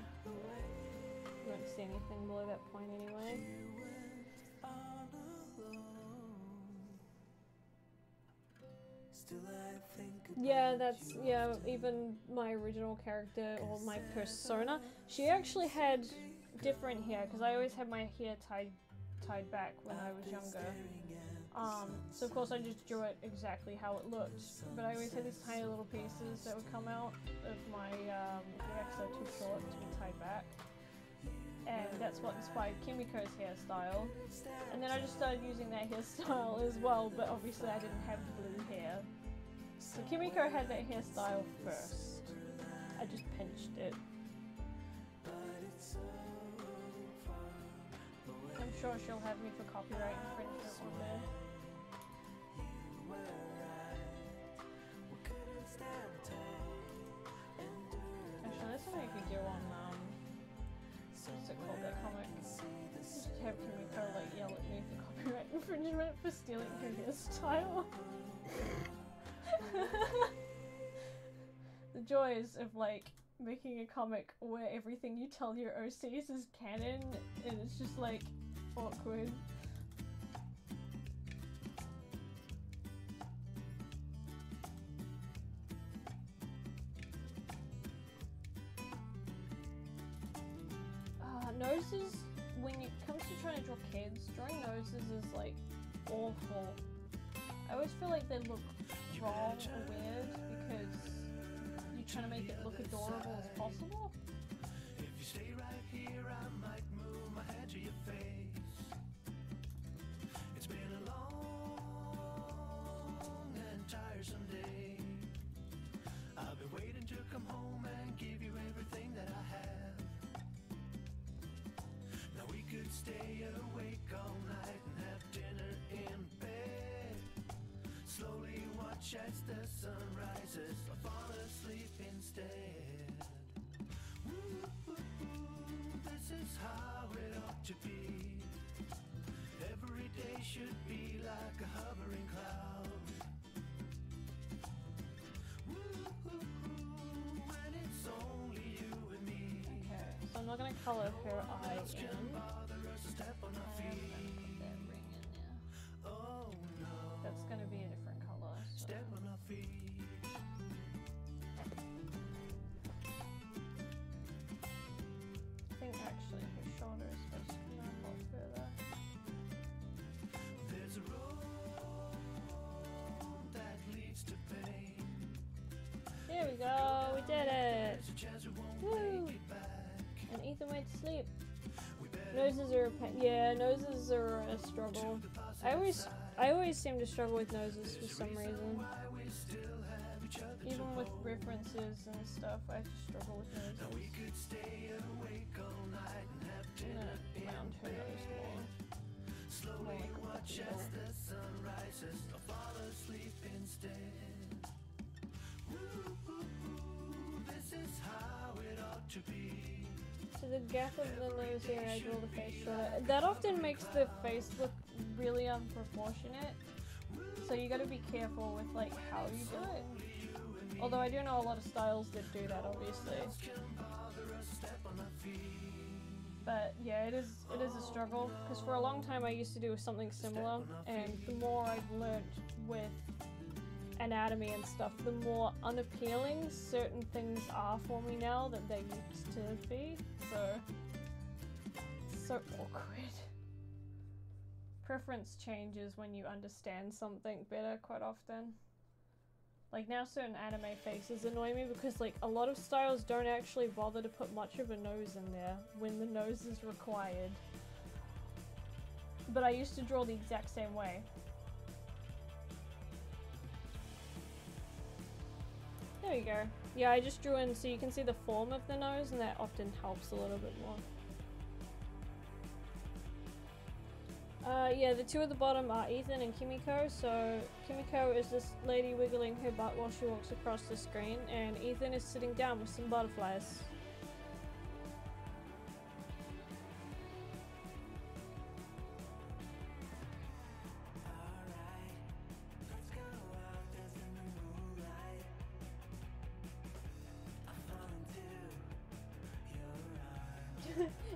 You won't see anything below that point anyway. on alone. Still I think Yeah, that's, yeah, even my original character, or my persona, she actually had different hair, because I always had my hair tied back when I was younger. So of course I just drew it exactly how it looked, but I always had these tiny little pieces that would come out of my hair because they're too short to be tied back. And that's what inspired Kimiko's hairstyle. And then I just started using that hairstyle as well, but obviously I didn't have blue hair. So Kimiko had that hairstyle first. I just pinched it. I'm sure she'll have me for copyright infringement one day. Actually, let's I could do on what's it called, that comic? Just have Kimiko like yell at me for copyright infringement for stealing her hairstyle. The joys of like making a comic where everything you tell your OCs is canon and it's just like awkward. Noses, when it comes to trying to draw kids, drawing noses is like awful. I always feel like they look wrong or weird because you're trying to make it look adorable as possible. If you stay right here, I might move my head to your face. It's been a long and tiresome day. I've been waiting to come home and give you everything that I have. Now we could stay awake all night and have dinner in bed. Slowly watch as the sun rises or fall asleep instead. Woo, this is how it ought to be. Every day should be like a hovering cloud. Woo, when it's only you and me. Okay, so I'm not gonna color her eye in. Step on our feet. That ring in there. Oh no. That's gonna be a different color. So. Step on our feet. I think actually her shoulder is supposed to come out a lot further. There's a road that leads to pain. There we go, we did it! There's a chance we won't Woo! make it back. And Ethan went to sleep. We better Noses are a pain. Yeah, noses are a struggle. I always seem to struggle with noses for some reason. why we still have each other. Even with references and stuff, I just struggle with Now we noses. could stay awake all night and have I'm dinner gonna round her nose more. slowly like a watch puppy as dog. the sun rises or fall asleep instead. Woo, this is how it ought to be. To the gap of the nose here, I draw the face shorter. That often makes the face look really unproportionate. So you gotta be careful with like how you do it. Although I do know a lot of styles that do that, obviously. But yeah, it is a struggle because for a long time I used to do something similar, and the more I've learnt with anatomy and stuff, the more unappealing certain things are for me now that they used to be. So it's so awkward. Preference changes when you understand something better quite often. Like now certain anime faces annoy me because like a lot of styles don't actually bother to put much of a nose in there when the nose is required. But I used to draw the exact same way. There you go. Yeah, I just drew in so you can see the form of the nose, and that often helps a little bit more. Yeah, the two at the bottom are Ethan and Kimiko. So Kimiko is this lady wiggling her butt while she walks across the screen, and Ethan is sitting down with some butterflies.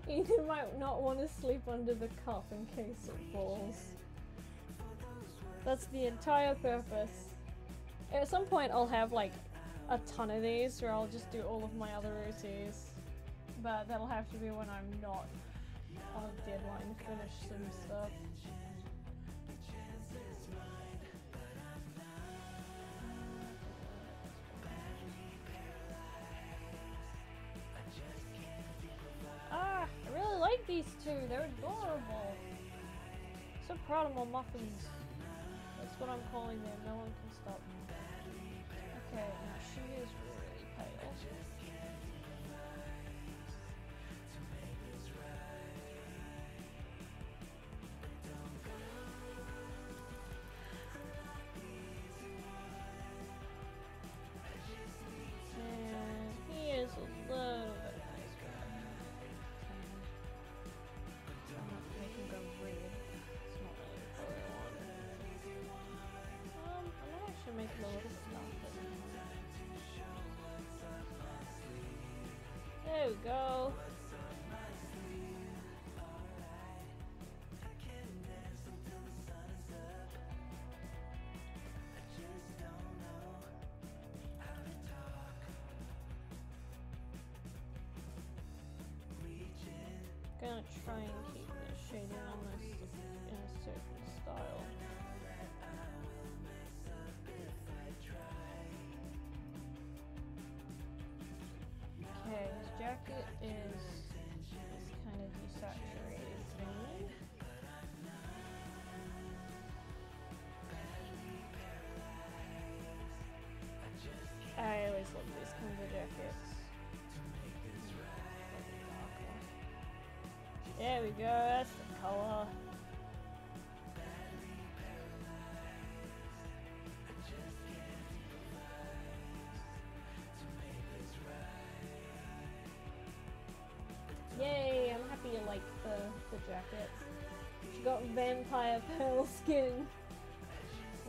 Ethan might not want to sleep under the cup in case it falls. That's the entire purpose. At some point I'll have like a ton of these, or I'll just do all of my other OTs. But that'll have to be when I'm not on a deadline to finish some stuff. Ah, I really like these two. They're adorable. So proud of my muffins. That's what I'm calling them. No one can stop me. Okay, now she is really pale. And he is a little go. Gonna try and keep the shading on this in a certain style. Okay, his jacket is kind of desaturated green. I always love these kinds of jackets. There we go, that's the color. Yay, I'm happy you like the jacket. She got vampire pale skin.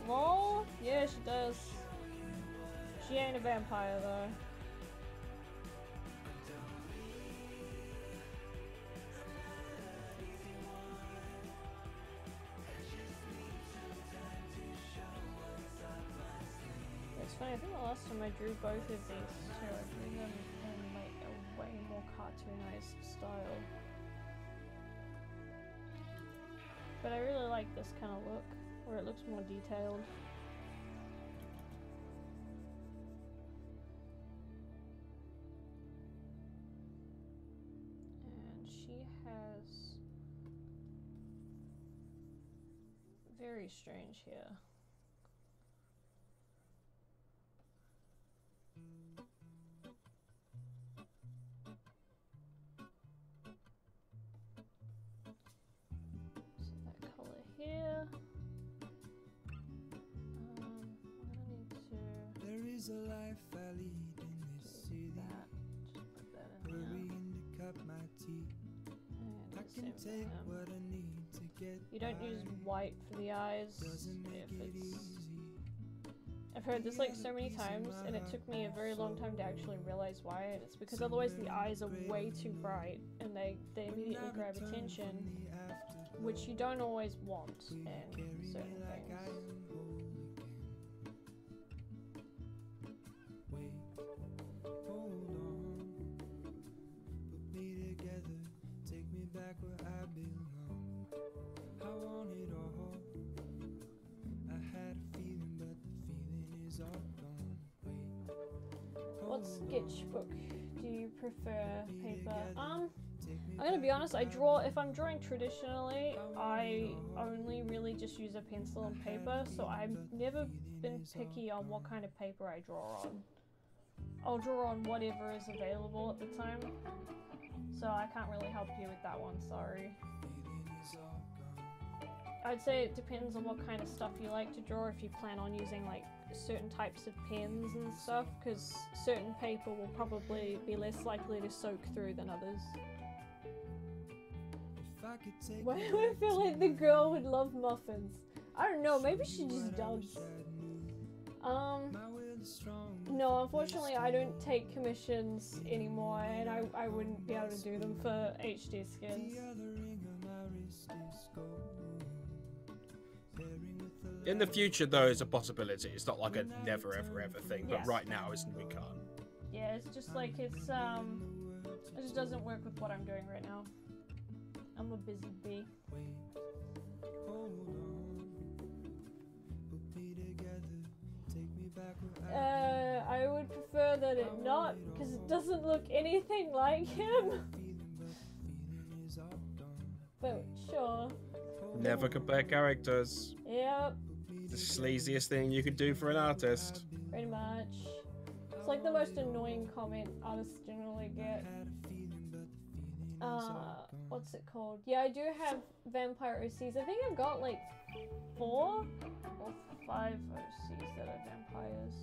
Lol? Yeah, she does. She ain't a vampire though. It's funny, I think the last time I drew both of these two, I drew them in like a way more cartoonized style. But I really like this kind of look, where it looks more detailed. And she has very strange hair. Here. I'm gonna need to. There is a life I lead in this city. Just put that in Hurrying to cup my tea. there. I And can the same take for him. what I need to get. You don't use white for the eyes if it's. I've heard this like so many times, and it took me a very long time to actually realize why. And it's because otherwise the eyes are way too bright, and they immediately grab attention, which you don't always want in certain things. Hold on, put me together, take me back where I belong. I want it all. I had a feeling, but the feeling is all gone. What sketchbook do you prefer? Paper? I'm gonna be honest, if I'm drawing traditionally, I only really just use a pencil and paper, so I've never been picky on what kind of paper I draw on. I'll draw on whatever is available at the time, so I can't really help you with that one, sorry. I'd say it depends on what kind of stuff you like to draw, if you plan on using like certain types of pens and stuff, because certain paper will probably be less likely to soak through than others. Why do I feel like the girl would love muffins? I don't know, maybe she just does. No, unfortunately I don't take commissions anymore, and I wouldn't be able to do them for HD skins. In the future, though, is a possibility. It's not like a never ever ever thing, but Yeah. right now, we can't. Yeah, it's just like it just doesn't work with what I'm doing right now. I'm a busy bee. I would prefer that it not, because it doesn't look anything like him. But sure. Never compare characters. Yep, The sleaziest thing you could do for an artist. pretty much. It's like the most annoying comment artists generally get. What's it called? Yeah, I do have vampire OCs. I think I've got like 4 or 5 OCs that are vampires.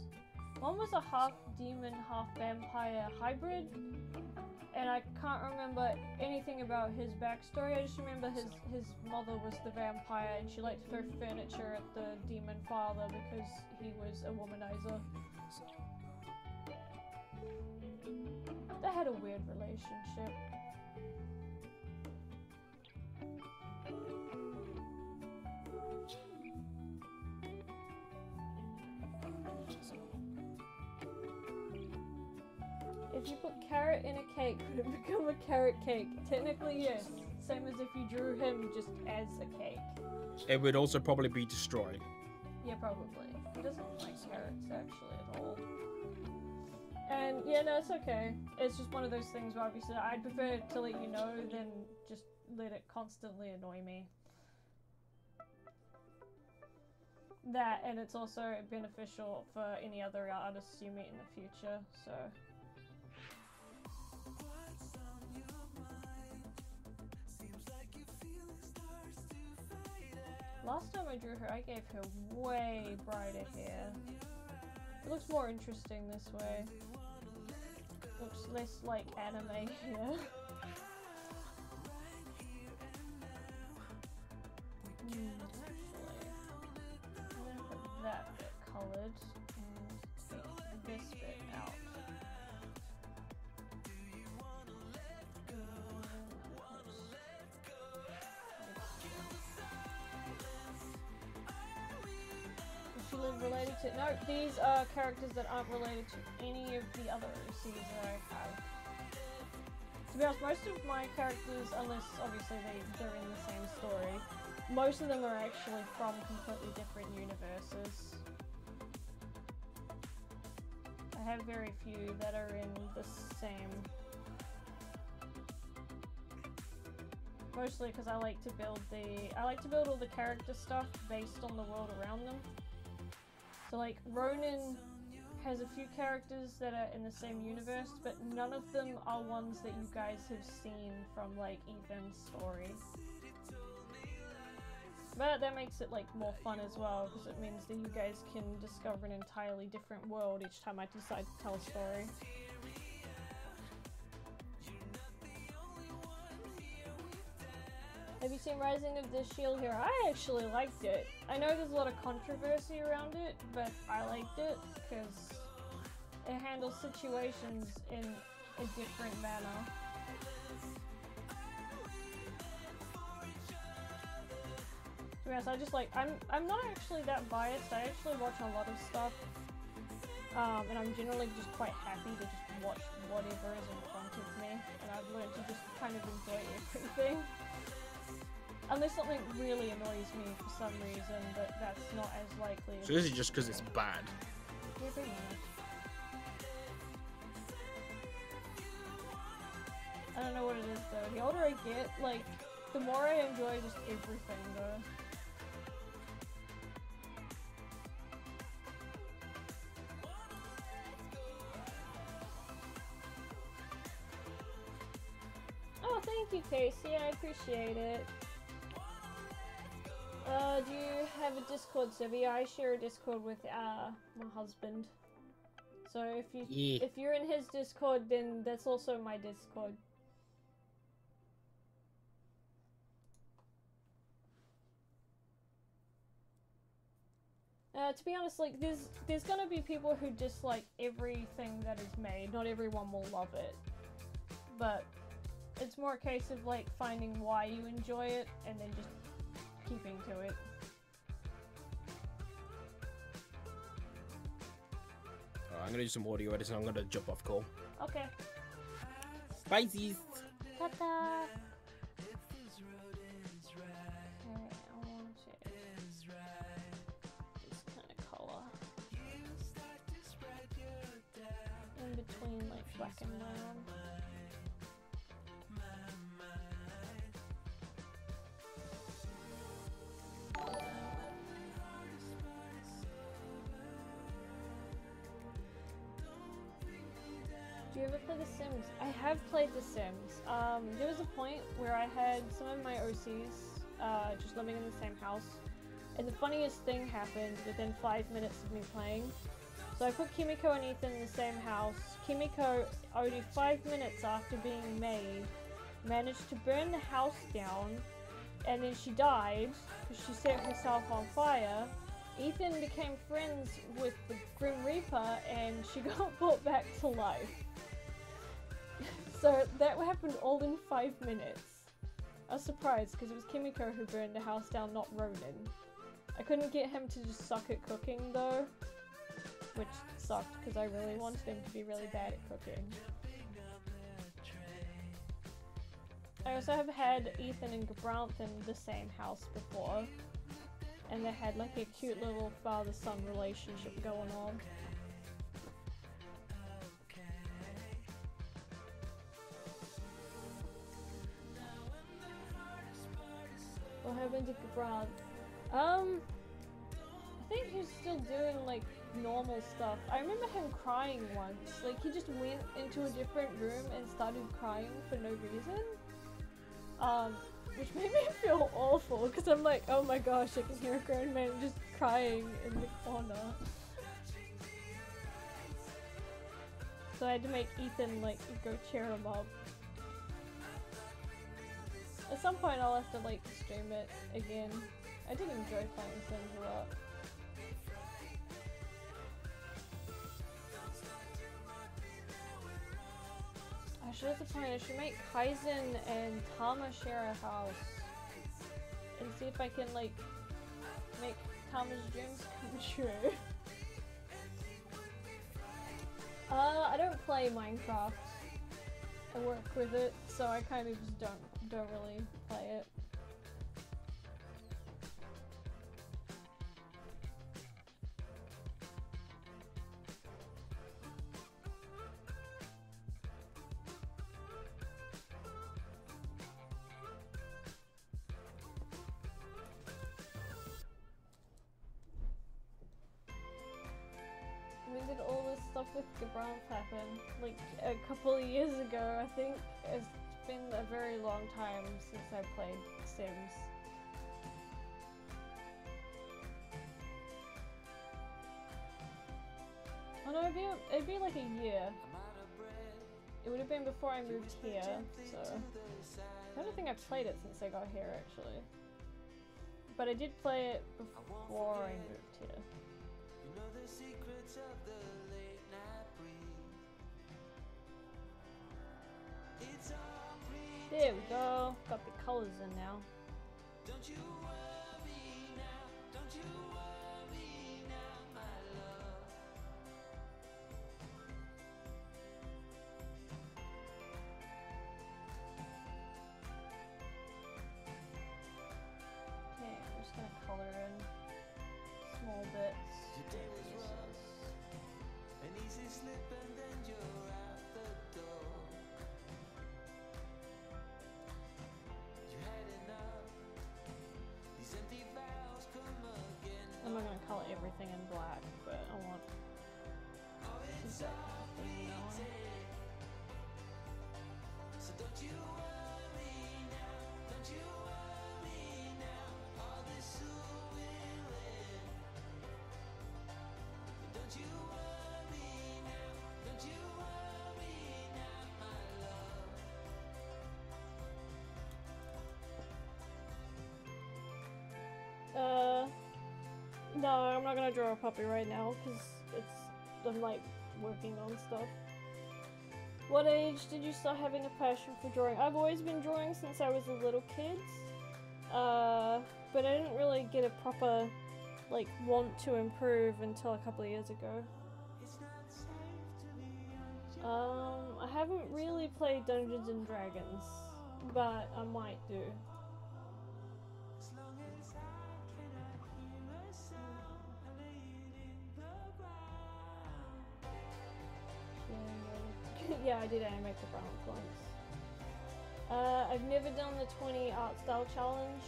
One was a half demon, half vampire hybrid, and I can't remember anything about his backstory. I just remember his mother was the vampire, and she liked to throw furniture at the demon father because he was a womanizer. They had a weird relationship. If you put carrot in a cake, would it become a carrot cake? Technically, yes. Same as if you drew him just as a cake. It would also probably be destroyed. Yeah, probably. He doesn't like carrots, actually, at all. And, yeah, no, it's okay. It's just one of those things where, obviously, I'd prefer to let you know than just let it constantly annoy me. That, and it's also beneficial for any other artists you meet in the future, so... Last time I drew her, I gave her way brighter hair. It looks more interesting this way. Looks less like anime hair. Actually, I'm gonna put that bit coloured and take this bit out. Related to no, these are characters that aren't related to any of the other OCs that I have. To be honest, most of my characters, unless obviously they're in the same story, most of them are actually from completely different universes. I have very few that are in the same. Mostly because I like to build all the character stuff based on the world around them. So like, Ronin has a few characters that are in the same universe, but none of them are ones that you guys have seen from like Ethan's story. But that makes it like more fun as well, because it means that you guys can discover an entirely different world each time I decide to tell a story. Have you seen Rising of the Shield Hero? I actually liked it. I know there's a lot of controversy around it, but I liked it because it handles situations in a different manner. To be honest, I just like, I'm not actually that biased. I actually watch a lot of stuff, and I'm generally just quite happy to just watch whatever is in front of me, and I've learned to just kind of enjoy everything. Unless something really annoys me for some reason, but that's not as likely. So this is just because it's bad. Yeah, pretty much. I don't know what it is though. The older I get, like, the more I enjoy just everything though. Oh, thank you, Casey. I appreciate it. Do you have a Discord server? Yeah, I share a Discord with my husband. So if you're in his Discord, then that's also my Discord. To be honest, like there's gonna be people who dislike everything that is made. Not everyone will love it, but it's more a case of like finding why you enjoy it and then just keeping to it. I'm gonna do some audio editing. I'm gonna jump off call. Okay. Spices. Ta-ta. Okay, I want it this kind of color. In between like black and brown. Do you ever play The Sims? I have played The Sims. There was a point where I had some of my OCs just living in the same house, and the funniest thing happened within 5 minutes of me playing. So I put Kimiko and Ethan in the same house. Kimiko, only 5 minutes after being made, managed to burn the house down, and then she died because she set herself on fire. Ethan became friends with the Grim Reaper, and she got brought back to life. So that happened all in 5 minutes. I was surprised because it was Kimiko who burned the house down, not Ronan. I couldn't get him to just suck at cooking though, which sucked because I really wanted him to be really bad at cooking. I also have had Ethan and Gabranth in the same house before, and they had like a cute little father-son relationship going on. What happened to Gabranth? I think he's still doing like normal stuff. I remember him crying once. Like he just went into a different room and started crying for no reason. Which made me feel awful because I'm like, oh my gosh, I can hear a grown man just crying in the corner. So I had to make Ethan like go cheer him up. At some point I'll have to like stream it again. I did enjoy playing Sims a lot. That's the point. I should make Kaizen and Tama share a house and see if I can like make Tama's dreams come true. I don't play Minecraft. I work with it, so I kind of just don't really play it. When did all this stuff with Gabranth happen? Like a couple of years ago, I think. It's been a very long time since I played Sims. Oh no, it'd be like a year. It would have been before I moved here, so I don't think I've played it since I got here actually. But I did play it before I moved here. There we go. Got the colors in now. Don't you worry now. Don't you worry now, my love. Okay, I'm just gonna color in small bits. Today was rough. An easy slip and then you're out the door. I'm not gonna color everything in black, but I want that kind of thing going. So don't you worry now, don't you worry now, all this soon will end. Don't you worry now, don't you worry now, my love. No, I'm not gonna draw a puppy right now because I'm like working on stuff. What age did you start having a passion for drawing? I've always been drawing since I was a little kid, but I didn't really get a proper like want to improve until a couple of years ago. I haven't really played Dungeons and Dragons, but I might do. Yeah, I did animate the brown once. I've never done the 20 art style challenge.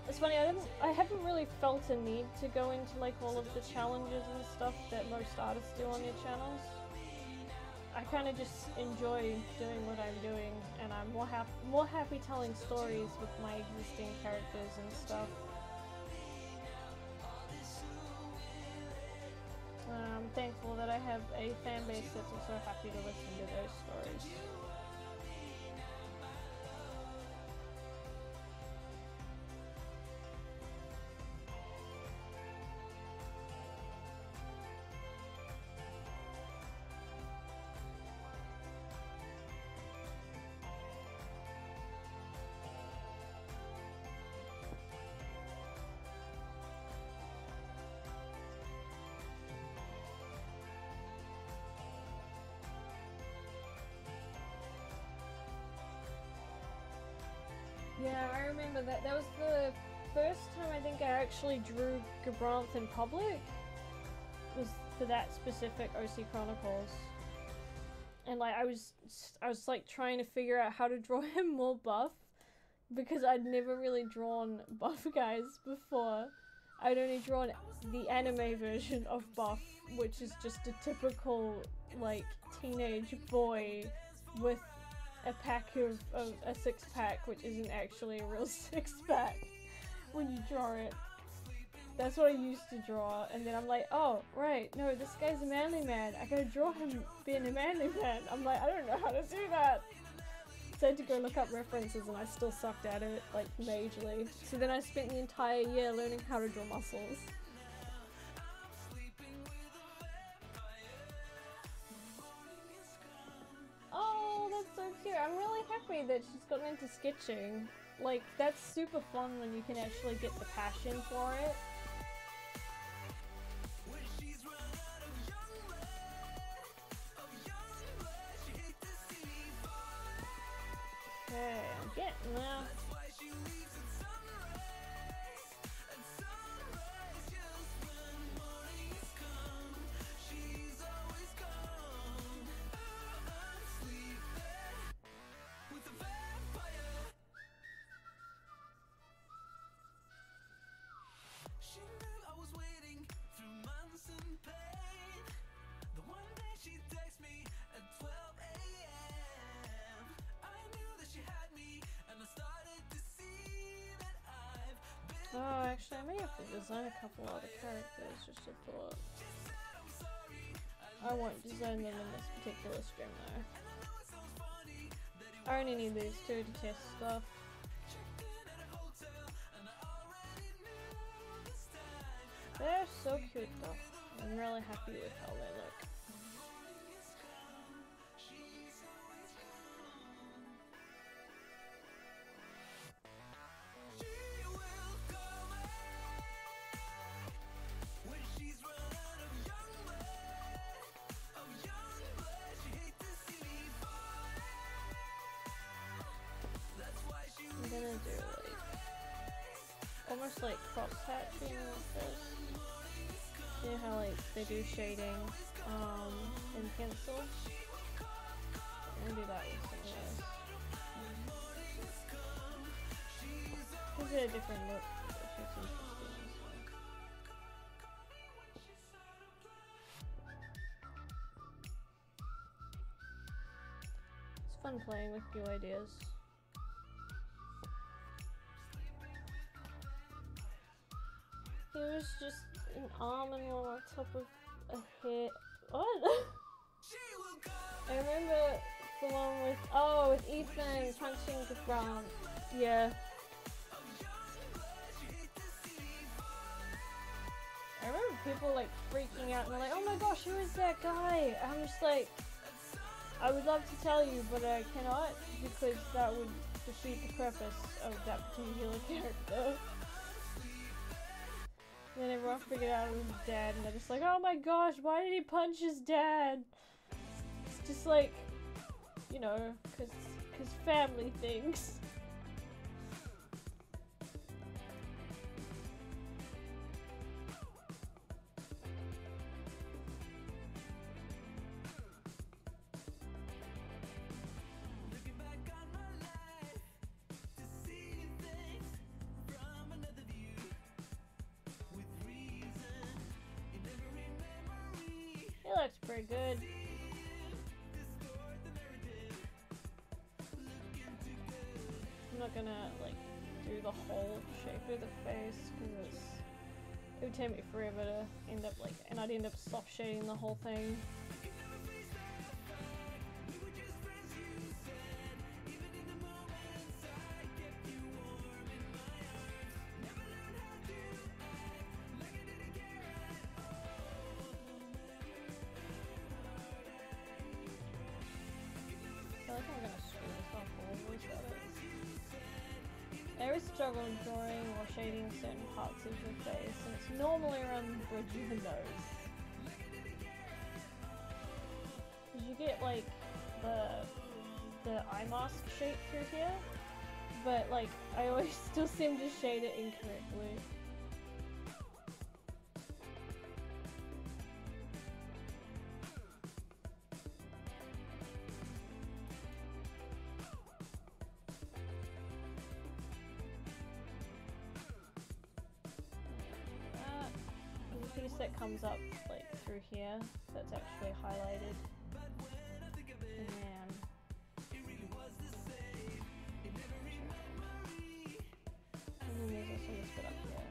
It's funny, I haven't really felt a need to go into like all of the challenges and stuff that most artists do on their channels. I kind of just enjoy doing what I'm doing, and I'm more happy telling stories with my existing characters and stuff. I'm thankful that I have a fan base that's also happy to listen to those stories. Yeah, I remember that. That was the first time I think I actually drew Gabranth in public. Was for that specific OC Chronicles. And like I was like trying to figure out how to draw him more buff because I'd never really drawn buff guys before. I'd only drawn the anime version of buff, which is just a typical like teenage boy with a pack of a six-pack, which isn't actually a real six-pack when you draw it. That's what I used to draw, and then I'm like, oh, right, no, this guy's a manly man. I gotta draw him being a manly man. I'm like, I don't know how to do that. So I had to go look up references, and I still sucked at it, like, majorly. So then I spent the entire year learning how to draw muscles. Oh, that's so cute. I'm really happy that she's gotten into sketching. Like, that's super fun when you can actually get the passion for it. Okay, I'm getting there. Oh, actually, I may have to design a couple other characters, just a thought. I won't design them in this particular stream though. I only need these two to test stuff. They're so cute though. I'm really happy with how they look. I'm gonna do like almost like cross hatching with this. See how like they do shading in pencil? I'm gonna do that with some of this. Gives it a different look, which is interesting. It's fun playing with new ideas. He was just an arm and one on top of a head. What? I remember the one with with Ethan punching the front. Yeah. I remember people like freaking out and they're like, oh my gosh, who is that guy? I'm just like, I would love to tell you, but I cannot because that would defeat the purpose of that particular character. Then everyone figured out it was his dad, and they're just like, oh my gosh, why did he punch his dad? It's just like, you know, cause family things. He looks pretty good. I'm not gonna like do the whole shape of the face because it would take me forever to end up like, and I'd end up soft shading the whole thing. I feel like I'm gonna screw this up all over each other. I always struggle drawing or shading certain parts of the face, and it's normally around the bridge of the nose. Because you get like the eye mask shape through here, but like I always still seem to shade it incorrectly. The piece that comes up like through here, that's actually highlighted. And then there's also this bit up here.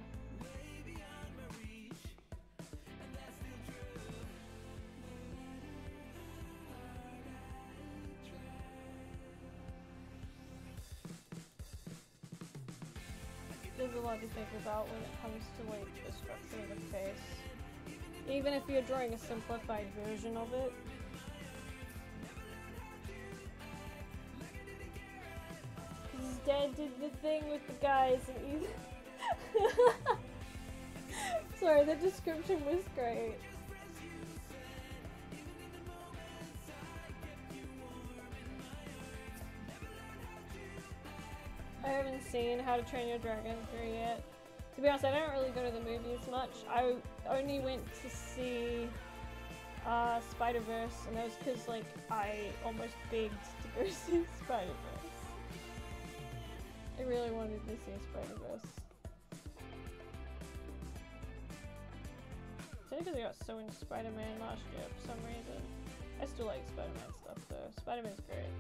There's a lot to think about when it comes to like the structure of the face. Even if you're drawing a simplified version of it. His dad did the thing with the guys and he's sorry, the description was great. I haven't seen How to Train Your Dragon 3 yet. To be honest, I don't really go to the movies much. I only went to see Spider-Verse, and that was because like I almost begged to go see Spider-Verse. I really wanted to see Spider-Verse. It's only because I got so into Spider-Man last year for some reason. I still like Spider-Man stuff though. Spider-Man's great.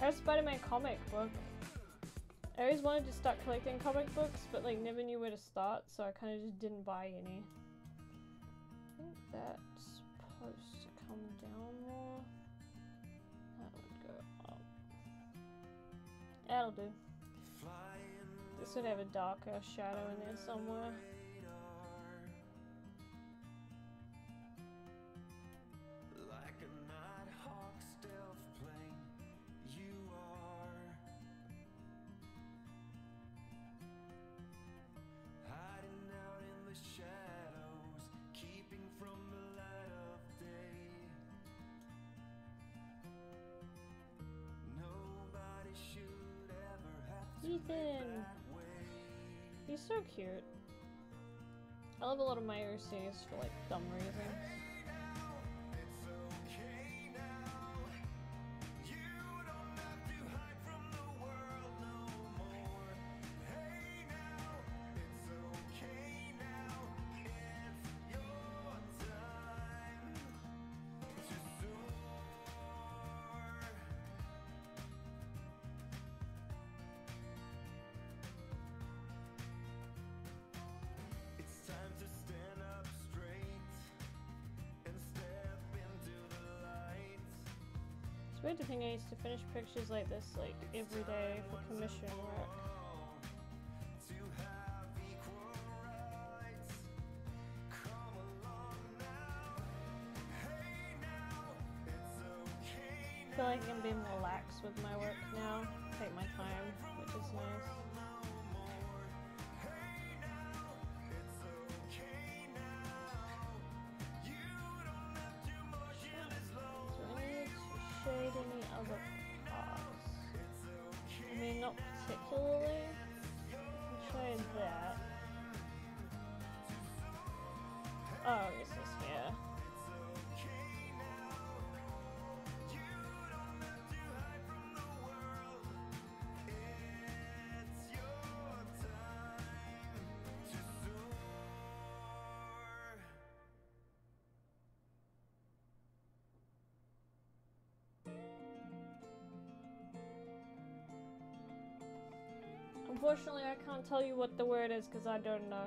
I have a Spider-Man comic book. I always wanted to start collecting comic books, but like never knew where to start, so I kind of just didn't buy any. I think that's supposed to come down more. That would go up. That'll do. This would have a darker shadow in there somewhere. Ethan! He's so cute. I love a lot of my OCs for like dumb reasons. It's weird to think I used to finish pictures like this like every day for commission work. I feel like I'm being more lax with my work now. Take my time, which is nice. Shade any other parts? I mean, not particularly. I can shade that. Oh, this is here. Unfortunately, I can't tell you what the word is because I don't know.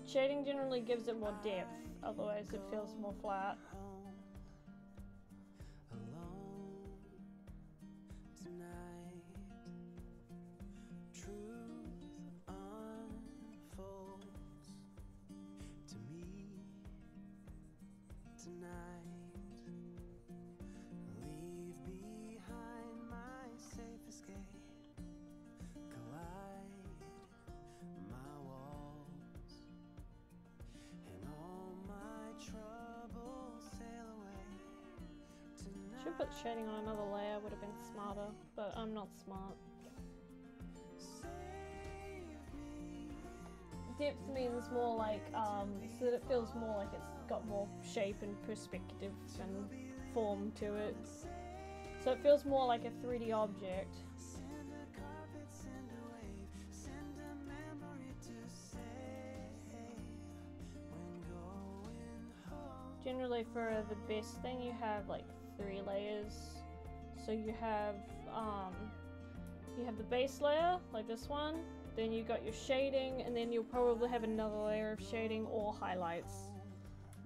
Shading generally gives it more depth, otherwise it feels more flat. Should put shading on another layer, would have been smarter, but I'm not smart. depth means more like, so that it feels more like it's got more shape and perspective and form to it. So it feels more like a 3D object. Generally for the best thing you have like 3 layers. So you have the base layer, like this one, then you got your shading, and then you'll probably have another layer of shading or highlights.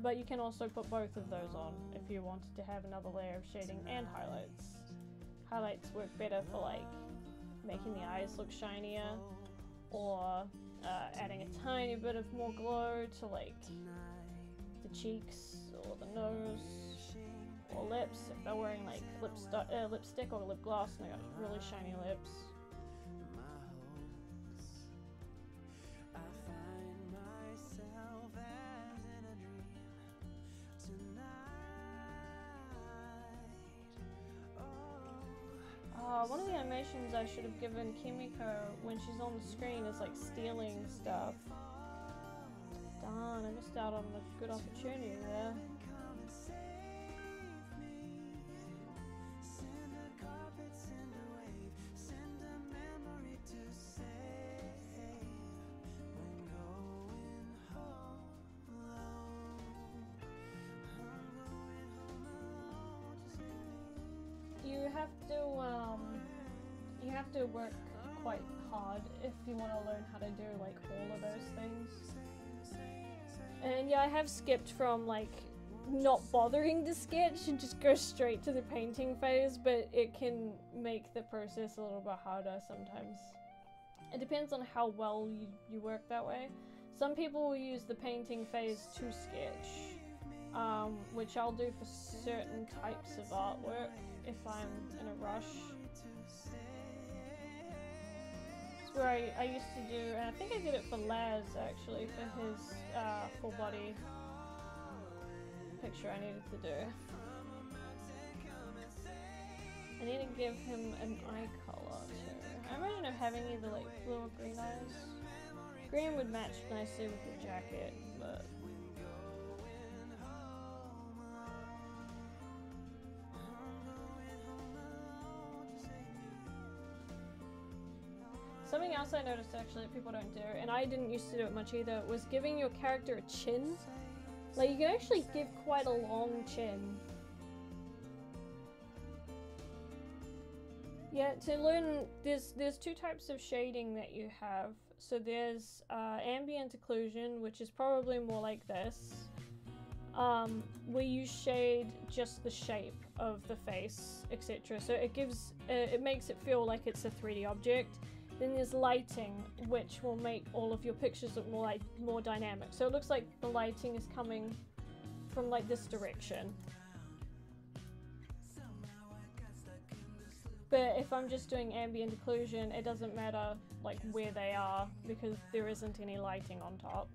But you can also put both of those on if you wanted to have another layer of shading and highlights. Highlights work better for like making the eyes look shinier, or adding a tiny bit of more glow to like the cheeks or the nose or lips if they're wearing like lipstick or lip gloss and they got really shiny lips. One of the animations I should have given Kimiko when she's on the screen is like stealing stuff. Darn, I missed out on a good opportunity there. You have to work quite hard if you want to learn how to do like all of those things. And yeah, I have skipped from like not bothering to sketch and just go straight to the painting phase, but it can make the process a little bit harder sometimes. It depends on how well you work that way. Some people will use the painting phase to sketch, which I'll do for certain types of artwork if I'm in a rush. It's where I used to do, and I think I did it for Laz actually, for his full body picture I needed to do. I need to give him an eye color too. I imagine him having either like blue or green eyes. Green would match nicely with the jacket, but something else I noticed actually that people don't do, and I didn't used to do it much either, was giving your character a chin. Like, you can actually give quite a long chin. Yeah, to learn, there's 2 types of shading that you have. So there's ambient occlusion, which is probably more like this, where you shade just the shape of the face, etc. So it gives, it makes it feel like it's a 3D object. Then there's lighting, which will make all of your pictures look more dynamic. So it looks like the lighting is coming from like this direction. But if I'm just doing ambient occlusion, it doesn't matter like where they are because there isn't any lighting on top.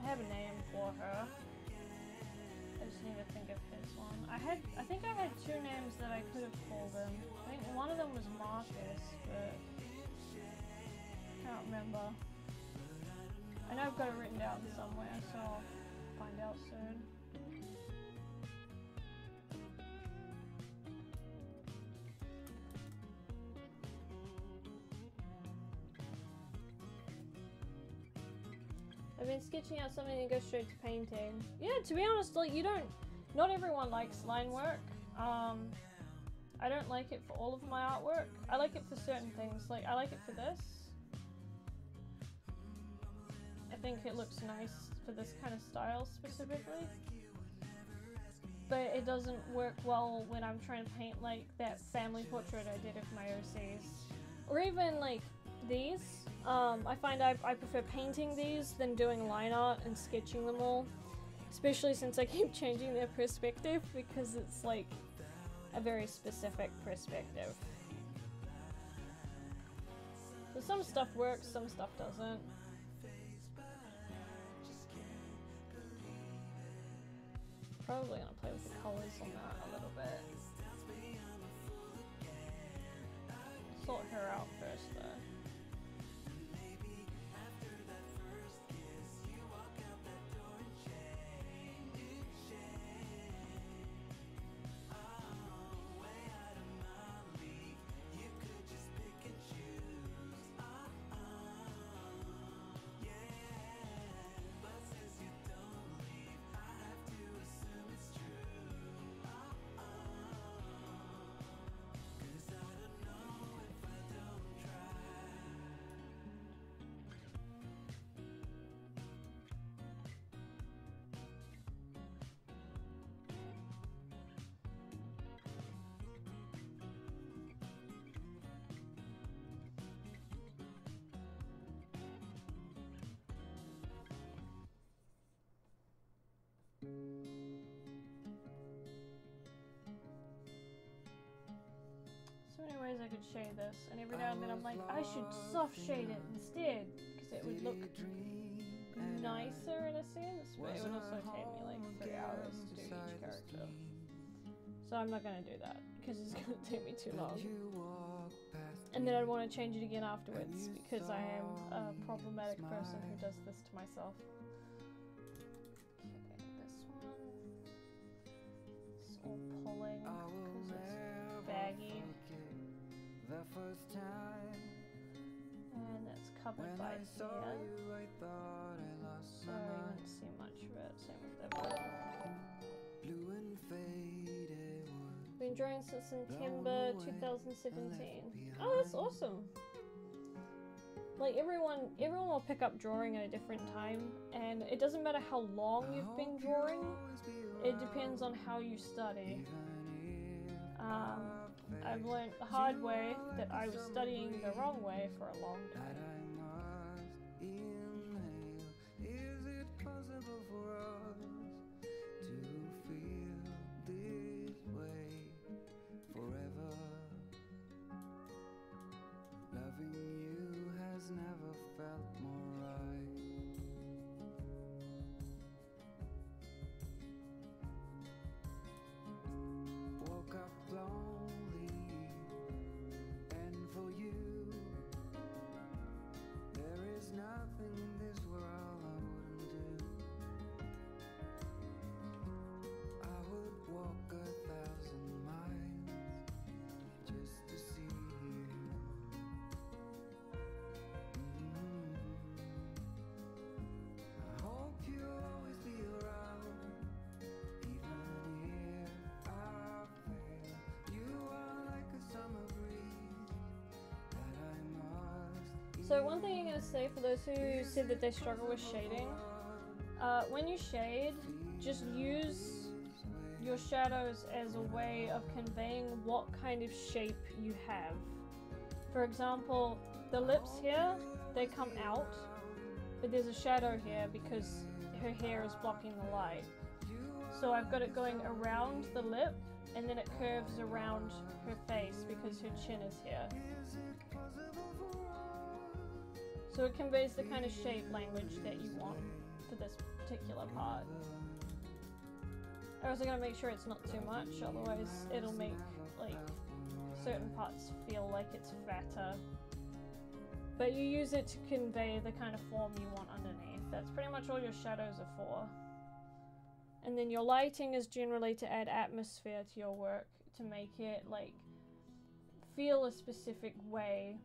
I have a name for her. I just need to think of his one. I think I had 2 names that I could have called him. I think one of them was Marcus, but I can't remember. I know I've got it written down somewhere, so I'll find out soon. I've been sketching out something and go straight to painting. Yeah, to be honest, like not everyone likes line work. I don't like it for all of my artwork. I like it for certain things. Like I like it for this. I think it looks nice for this kind of style specifically. But it doesn't work well when I'm trying to paint like that family portrait I did of my OCs. Or even like these. I find I prefer painting these than doing line art and sketching them all. Especially since I keep changing their perspective because it's like a very specific perspective. So some stuff works, some stuff doesn't. Probably gonna play with the colors on that a little bit. Sort her out first though. So many ways I could shade this, and every now and then I'm like, I should soft shade it instead, because it would look nicer in a sense, but it would also take me like 3 hours to do each character. So I'm not going to do that, because it's going to take me too long. And then I'd want to change it again afterwards, because I am a problematic person who does this to myself. Okay, this one. It's all pulling, because it's baggy. And that's covered by here. So you won't see much of it. Same with the other. Been drawing since September 2017. Oh, that's awesome. Like everyone will pick up drawing at a different time, and it doesn't matter how long you've been drawing. It depends on how you study. I've learned the hard way that I was studying the wrong way for a long time. So one thing I'm going to say for those who said that they struggle with shading, when you shade, just use your shadows as a way of conveying what kind of shape you have. For example, the lips here, they come out, but there's a shadow here because her hair is blocking the light. So I've got it going around the lip, and then it curves around her face because her chin is here. So it conveys the kind of shape language that you want for this particular part. I'm also going to make sure it's not too much, otherwise it'll make like certain parts feel like it's fatter. But you use it to convey the kind of form you want underneath. That's pretty much all your shadows are for. And then your lighting is generally to add atmosphere to your work, to make it like feel a specific way.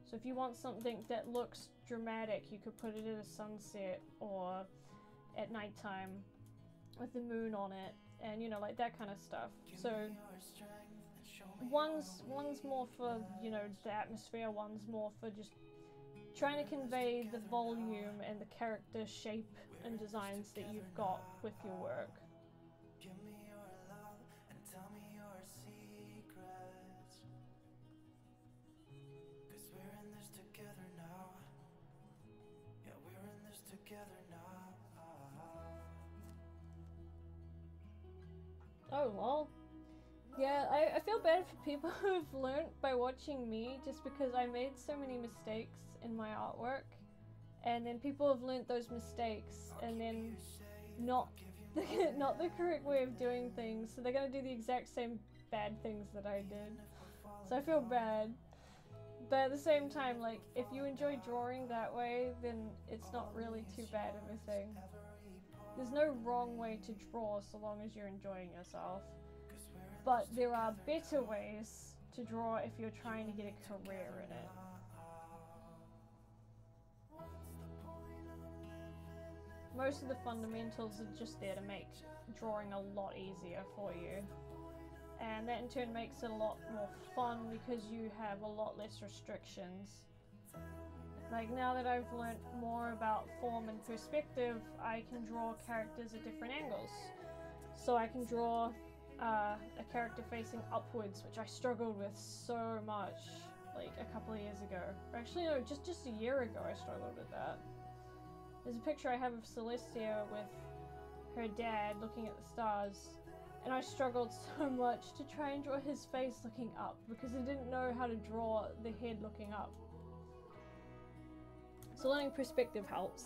So if you want something that looks dramatic, you could put it at a sunset or at nighttime with the moon on it, and you know, like that kind of stuff. So one's more for, you know, the atmosphere, one's more for just trying to convey the volume and the character shape and designs that you've got with your work. Give me your love and tell me your secrets. 'Cause we're in this together now. Yeah, we're in this together now. Oh, lol. Yeah, I feel bad for people who've learnt by watching me just because I made so many mistakes in my artwork. And then people have learnt those mistakes and then not not the correct way of doing things. So they're gonna do the exact same bad things that I did. So I feel bad. But at the same time, like, if you enjoy drawing that way, then it's not really too bad of a thing. There's no wrong way to draw so long as you're enjoying yourself. But there are better ways to draw if you're trying to get a career in it. Most of the fundamentals are just there to make drawing a lot easier for you. And that in turn makes it a lot more fun because you have a lot less restrictions. Like, now that I've learnt more about form and perspective, I can draw characters at different angles. So I can draw a character facing upwards, which I struggled with so much like a couple of years ago. Or actually no, just a year ago I struggled with that. There's a picture I have of Celestia with her dad looking at the stars, and I struggled so much to try and draw his face looking up because I didn't know how to draw the head looking up. So learning perspective helps.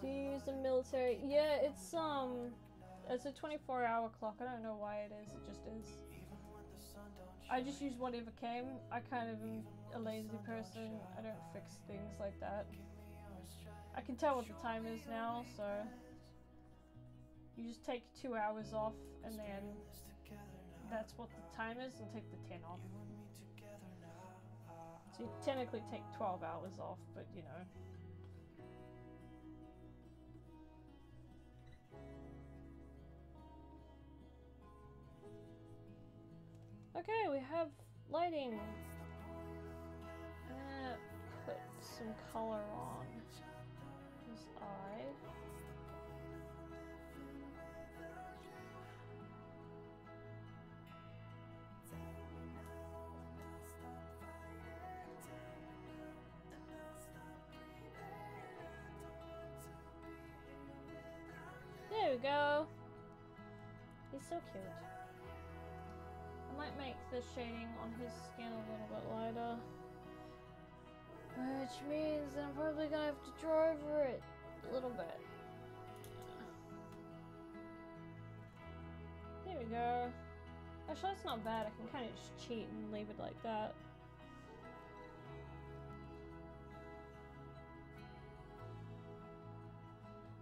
Do you use the military? Yeah, it's a 24-hour clock. I don't know why it is, it just is. I just use whatever came. I kind of am a lazy person. I don't fix things like that. I can tell what the time is now, so you just take 2 hours off and then that's what the time is, and take the 10 off. So you technically take 12 hours off, but you know. Okay, we have lighting. I'm gonna put some color on his eye. There we go. He's so cute. I might make the shading on his skin a little bit lighter. Which means that I'm probably gonna have to draw over it a little bit. There we go. Actually, that's not bad. I can kind of just cheat and leave it like that.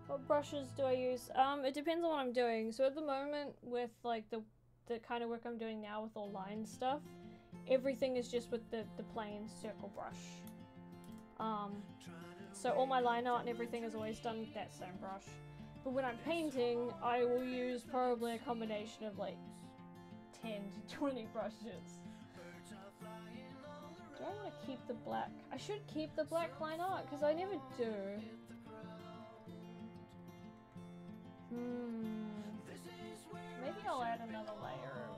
What brushes do I use? It depends on what I'm doing. So at the moment, with like the kind of work I'm doing now with all line stuff, everything is just with the plain circle brush. So all my line art and everything is always done with that same brush. But when I'm painting, I will use probably a combination of like 10 to 20 brushes. Do I want to keep the black? I should keep the black line art because I never do. Maybe I'll add another layer of...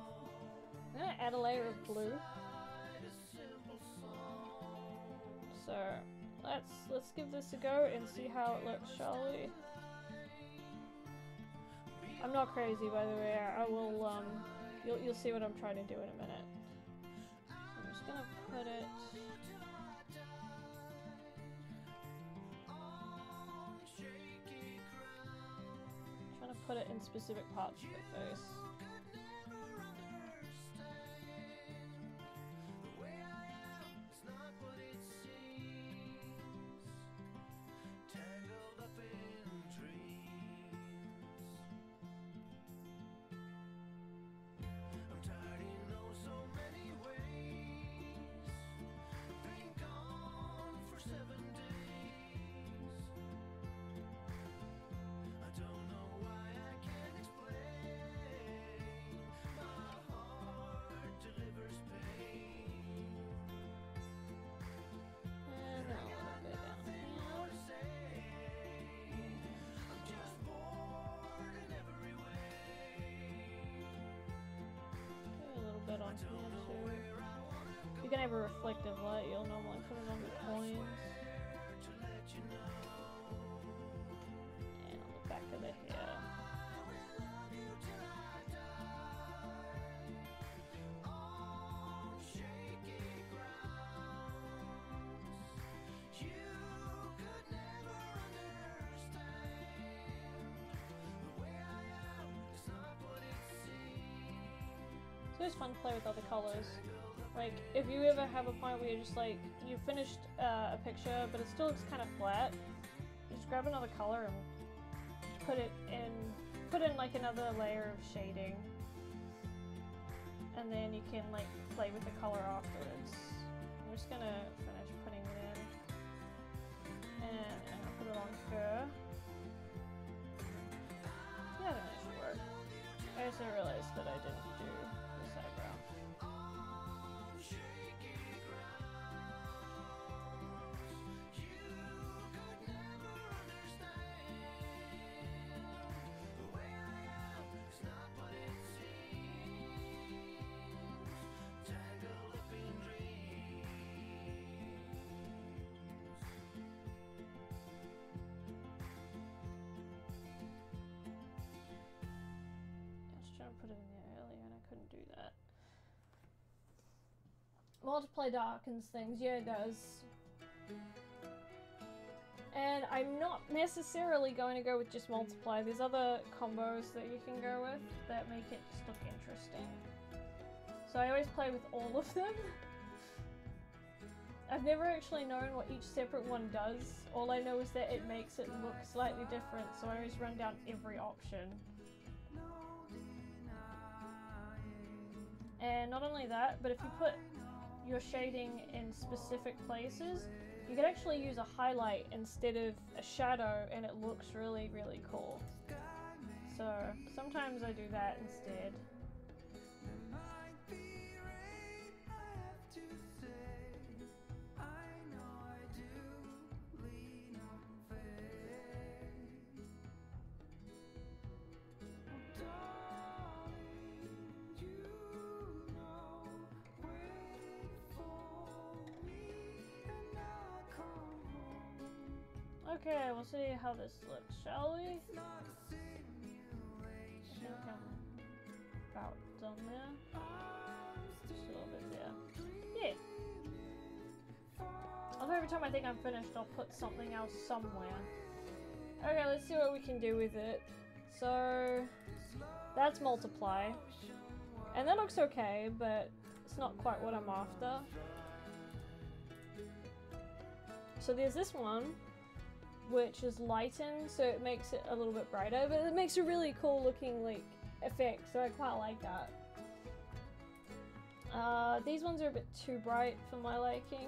I'm gonna add a layer of blue. So let's give this a go and see how it looks, shall we? I'm not crazy, by the way. I will you'll see what I'm trying to do in a minute. So I'm just gonna put it... put it in specific parts of the face. On here too. You can have a reflective light, you'll normally put it on the coins. And on the back of the hair. It's always fun to play with other colors. Like, if you ever have a point where you're just like, you finished a picture, but it still looks kind of flat, just grab another color and put in like another layer of shading. And then you can like play with the color afterwards. I'm just gonna finish putting it in. And I'm gonna put it on her. Yeah, I think that should work. I also realized that I didn't do this eyebrow. Put it in there earlier and I couldn't do that. Multiply darkens things, yeah it does. And I'm not necessarily going to go with just multiply. There's other combos that you can go with that make it just look interesting. So I always play with all of them. I've never actually known what each separate one does. All I know is that it makes it look slightly different, so I always run down every option. And not only that, but if you put your shading in specific places, you can actually use a highlight instead of a shadow and it looks really, really cool. So sometimes I do that instead. Okay, we'll see how this looks, shall we? I think I'm about done there. Just a little bit there. Yeah. Although every time I think I'm finished, I'll put something else somewhere. Okay, let's see what we can do with it. So, that's multiply. And that looks okay, but it's not quite what I'm after. So there's this one, which is lightened, so it makes it a little bit brighter, but it makes a really cool looking like effect, so I quite like that. These ones are a bit too bright for my liking.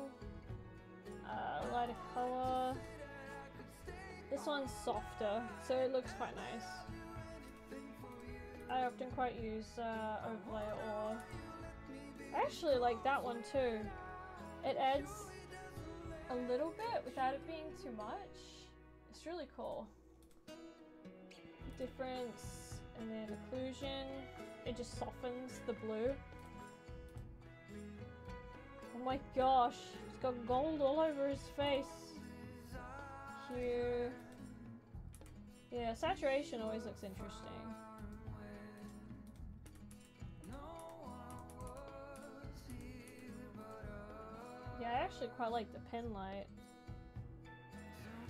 Lighter color. This one's softer, so it looks quite nice. I often quite use overlay or... I actually like that one too. It adds a little bit without it being too much. It's really cool. Difference, and then occlusion. It just softens the blue. Oh my gosh, he's got gold all over his face. Here. Yeah, saturation always looks interesting. Yeah, I actually quite like the pen light.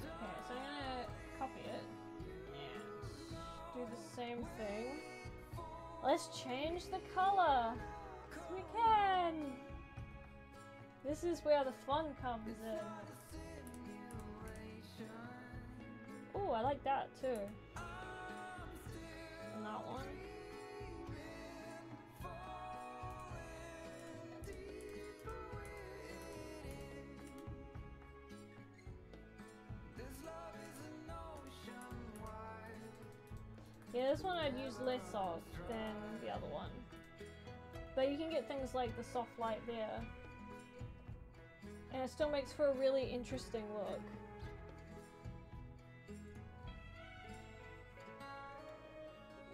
Okay, so I'm gonna copy it and do the same thing. Let's change the color! We can! This is where the fun comes in. Oh, I like that too. And that one. Yeah, this one I'd use less of than the other one. But you can get things like the soft light there. And it still makes for a really interesting look.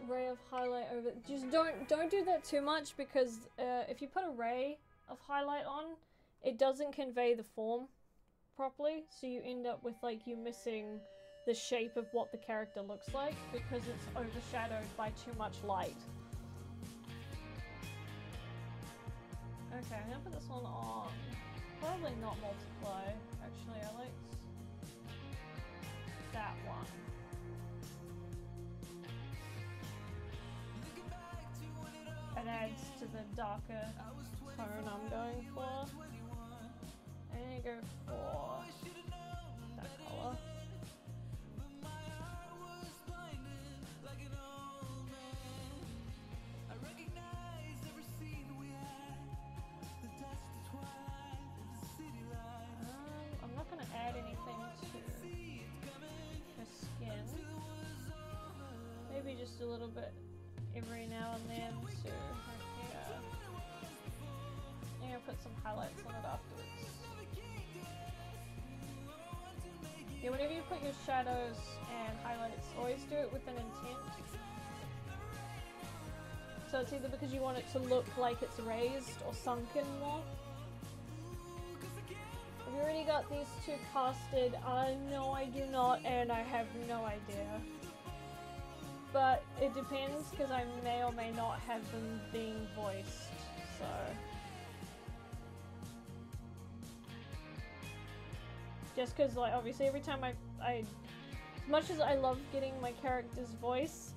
Ray of highlight over. Just don't do that too much, because if you put a ray of highlight on, it doesn't convey the form. properly, so you end up with like you missing the shape of what the character looks like because it's overshadowed by too much light. Okay, I'm gonna put this one on. Probably not multiply. Actually, I like that one. It adds to the darker tone I'm going for. I'm gonna go for that color. I'm not gonna add anything to her skin. Maybe just a little bit every now and then to her hair. I'm gonna put some highlights on it afterwards. Yeah, whenever you put your shadows and highlights, always do it with an intent. So it's either because you want it to look like it's raised or sunken more. Have you already got these two casted? No, I do not, and I have no idea. But it depends, because I may or may not have them being voiced, so... Just because, like, obviously every time I as much as I love getting my characters voiced,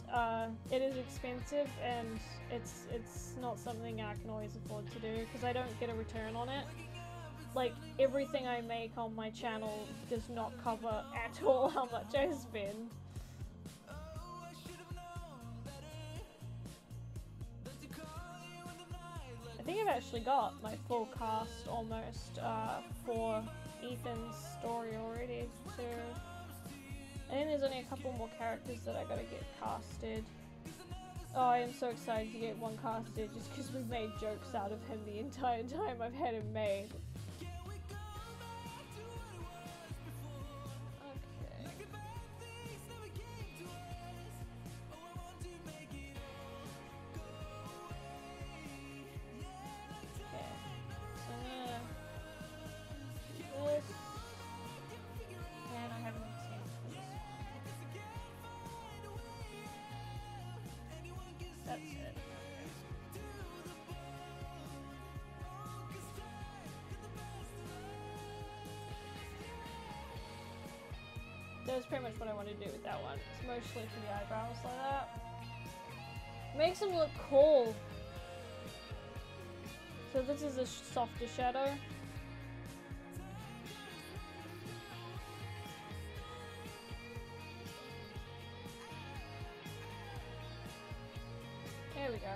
it is expensive, and it's not something I can always afford to do, because I don't get a return on it. Like, everything I make on my channel does not cover at all how much I spend. I think I've actually got my full cast almost for Ethan's story already too. I think there's only a couple more characters that I gotta get casted. Oh, I am so excited to get one casted just because we've made jokes out of him the entire time I've had him made. That's pretty much what I want to do with that one. It's mostly for the eyebrows like that. Makes them look cool. So this is a softer shadow. There we go.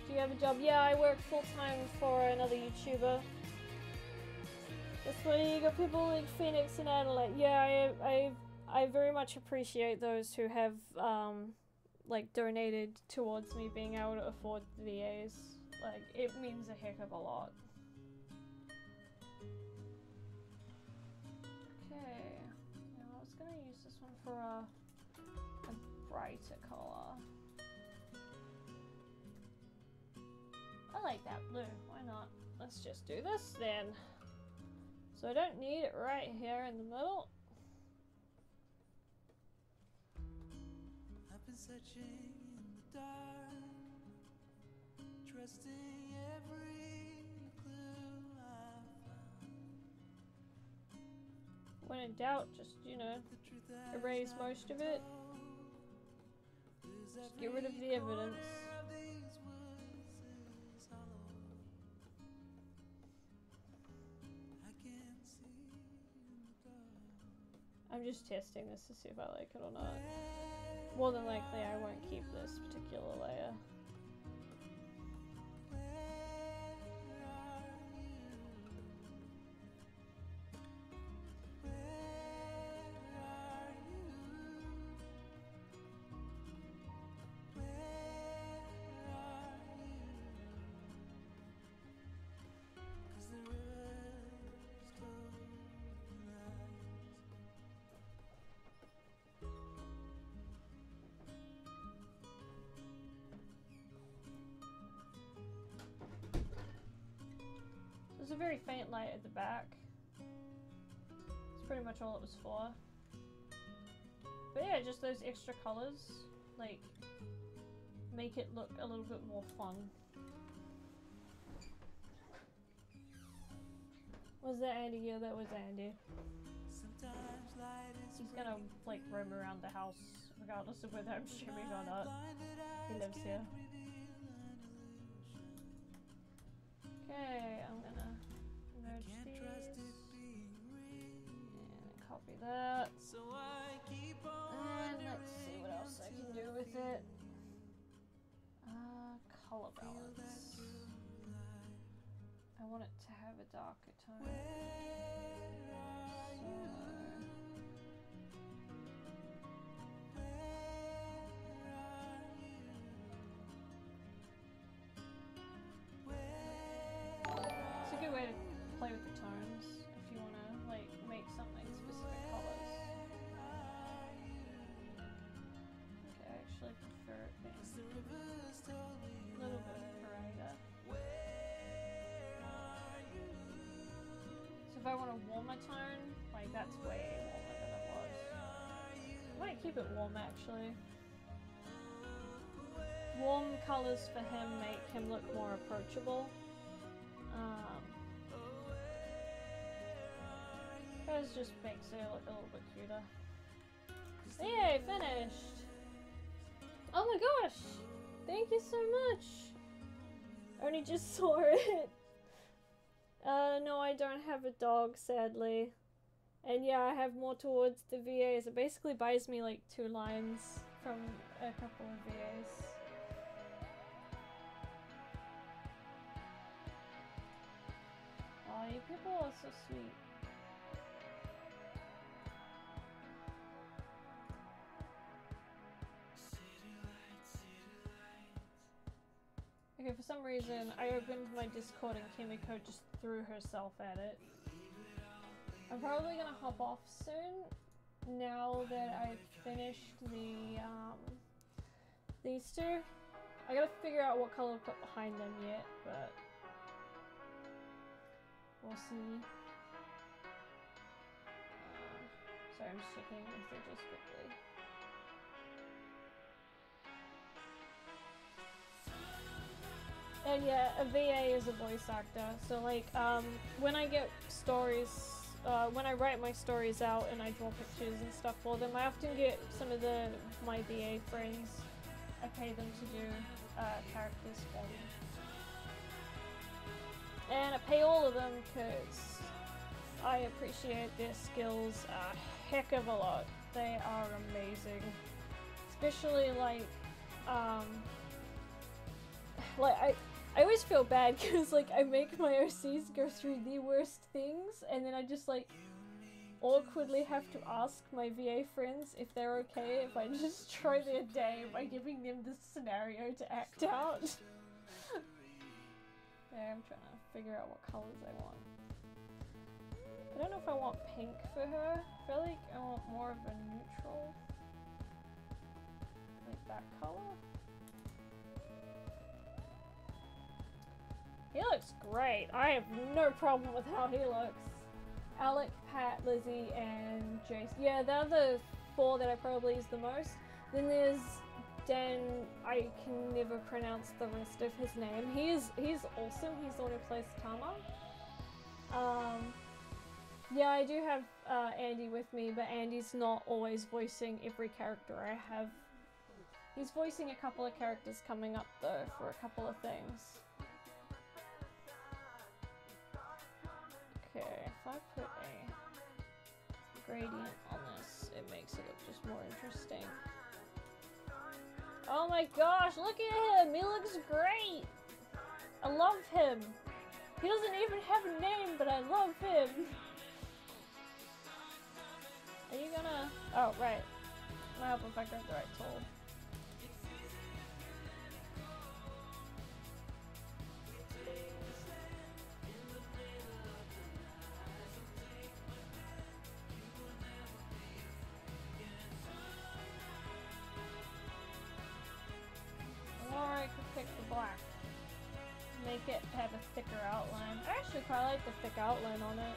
Do you have a job? Yeah, I work full-time for another YouTuber. That's why you got people like Phoenix and Adelaide. Yeah, I very much appreciate those who have like donated towards me being able to afford the VAs. Like, it means a heck of a lot. Okay, now I was gonna use this one for a brighter color. I like that blue. Why not? Let's just do this then. So I don't need it right here in the middle. I've been searching in the dark, trusting every clue I found. When in doubt, just, you know, erase most of it. Just get rid of the evidence. I'm just testing this to see if I like it or not. More than likely I won't keep this particular layer. There's a very faint light at the back. It's pretty much all it was for. But yeah, just those extra colors, like, make it look a little bit more fun. Was that Andy? Yeah, that was Andy. He's gonna, like, roam around the house regardless of whether I'm streaming or not. He lives here. Okay, I'm gonna merge these. And copy that. And let's see what else I can do with it. Color balance. I want it to have a darker tone. It's a good way to play with the tones if you want to like make something specific colors. Okay, I actually prefer it being a little bit brighter. So if I want a warmer tone, like that's way warmer than it was. I might keep it warm actually. Warm colors for him make him look more approachable. It just makes it look a little bit cuter. Yay, finished! Oh my gosh! Thank you so much! Only just saw it. No, I don't have a dog, sadly. And yeah, I have more towards the VAs. It basically buys me like 2 lines from a couple of VAs. Oh, you people are so sweet. Okay, for some reason, I opened my Discord and Kimiko just threw herself at it. I'm probably gonna hop off soon, now that I've finished these two. I gotta figure out what color to put behind them yet, but we'll see. Sorry, I'm just checking messages quickly. And yeah, a VA is a voice actor, so like, when I get stories, when I write my stories out and I draw pictures and stuff for them, I often get some of my VA friends, I pay them to do characters for me. And I pay all of them because I appreciate their skills a heck of a lot. They are amazing. Especially like I always feel bad because like I make my OCs go through the worst things and then I just like awkwardly have to ask my VA friends if they're okay if I just try their day by giving them this scenario to act out. Yeah, I'm trying to figure out what colors I want. I don't know if I want pink for her. I feel like I want more of a neutral, like that color. He looks great. I have no problem with how he looks. Alec, Pat, Lizzie, and Jace. Yeah, they're the 4 that I probably use the most. Then there's Dan. I can never pronounce the rest of his name. He's awesome. He's the one who plays Tama. Yeah, I do have Andy with me, but Andy's not always voicing every character I have. He's voicing a couple of characters coming up though for a couple of things. Okay, if I put a gradient on this, it makes it look just more interesting. Oh my gosh, look at him! He looks great! I love him! He doesn't even have a name, but I love him! Are you gonna... Oh, right. I hope if I grab the right tool. Or I could pick the black. Make make it have a thicker outline. I actually quite like the thick outline on it.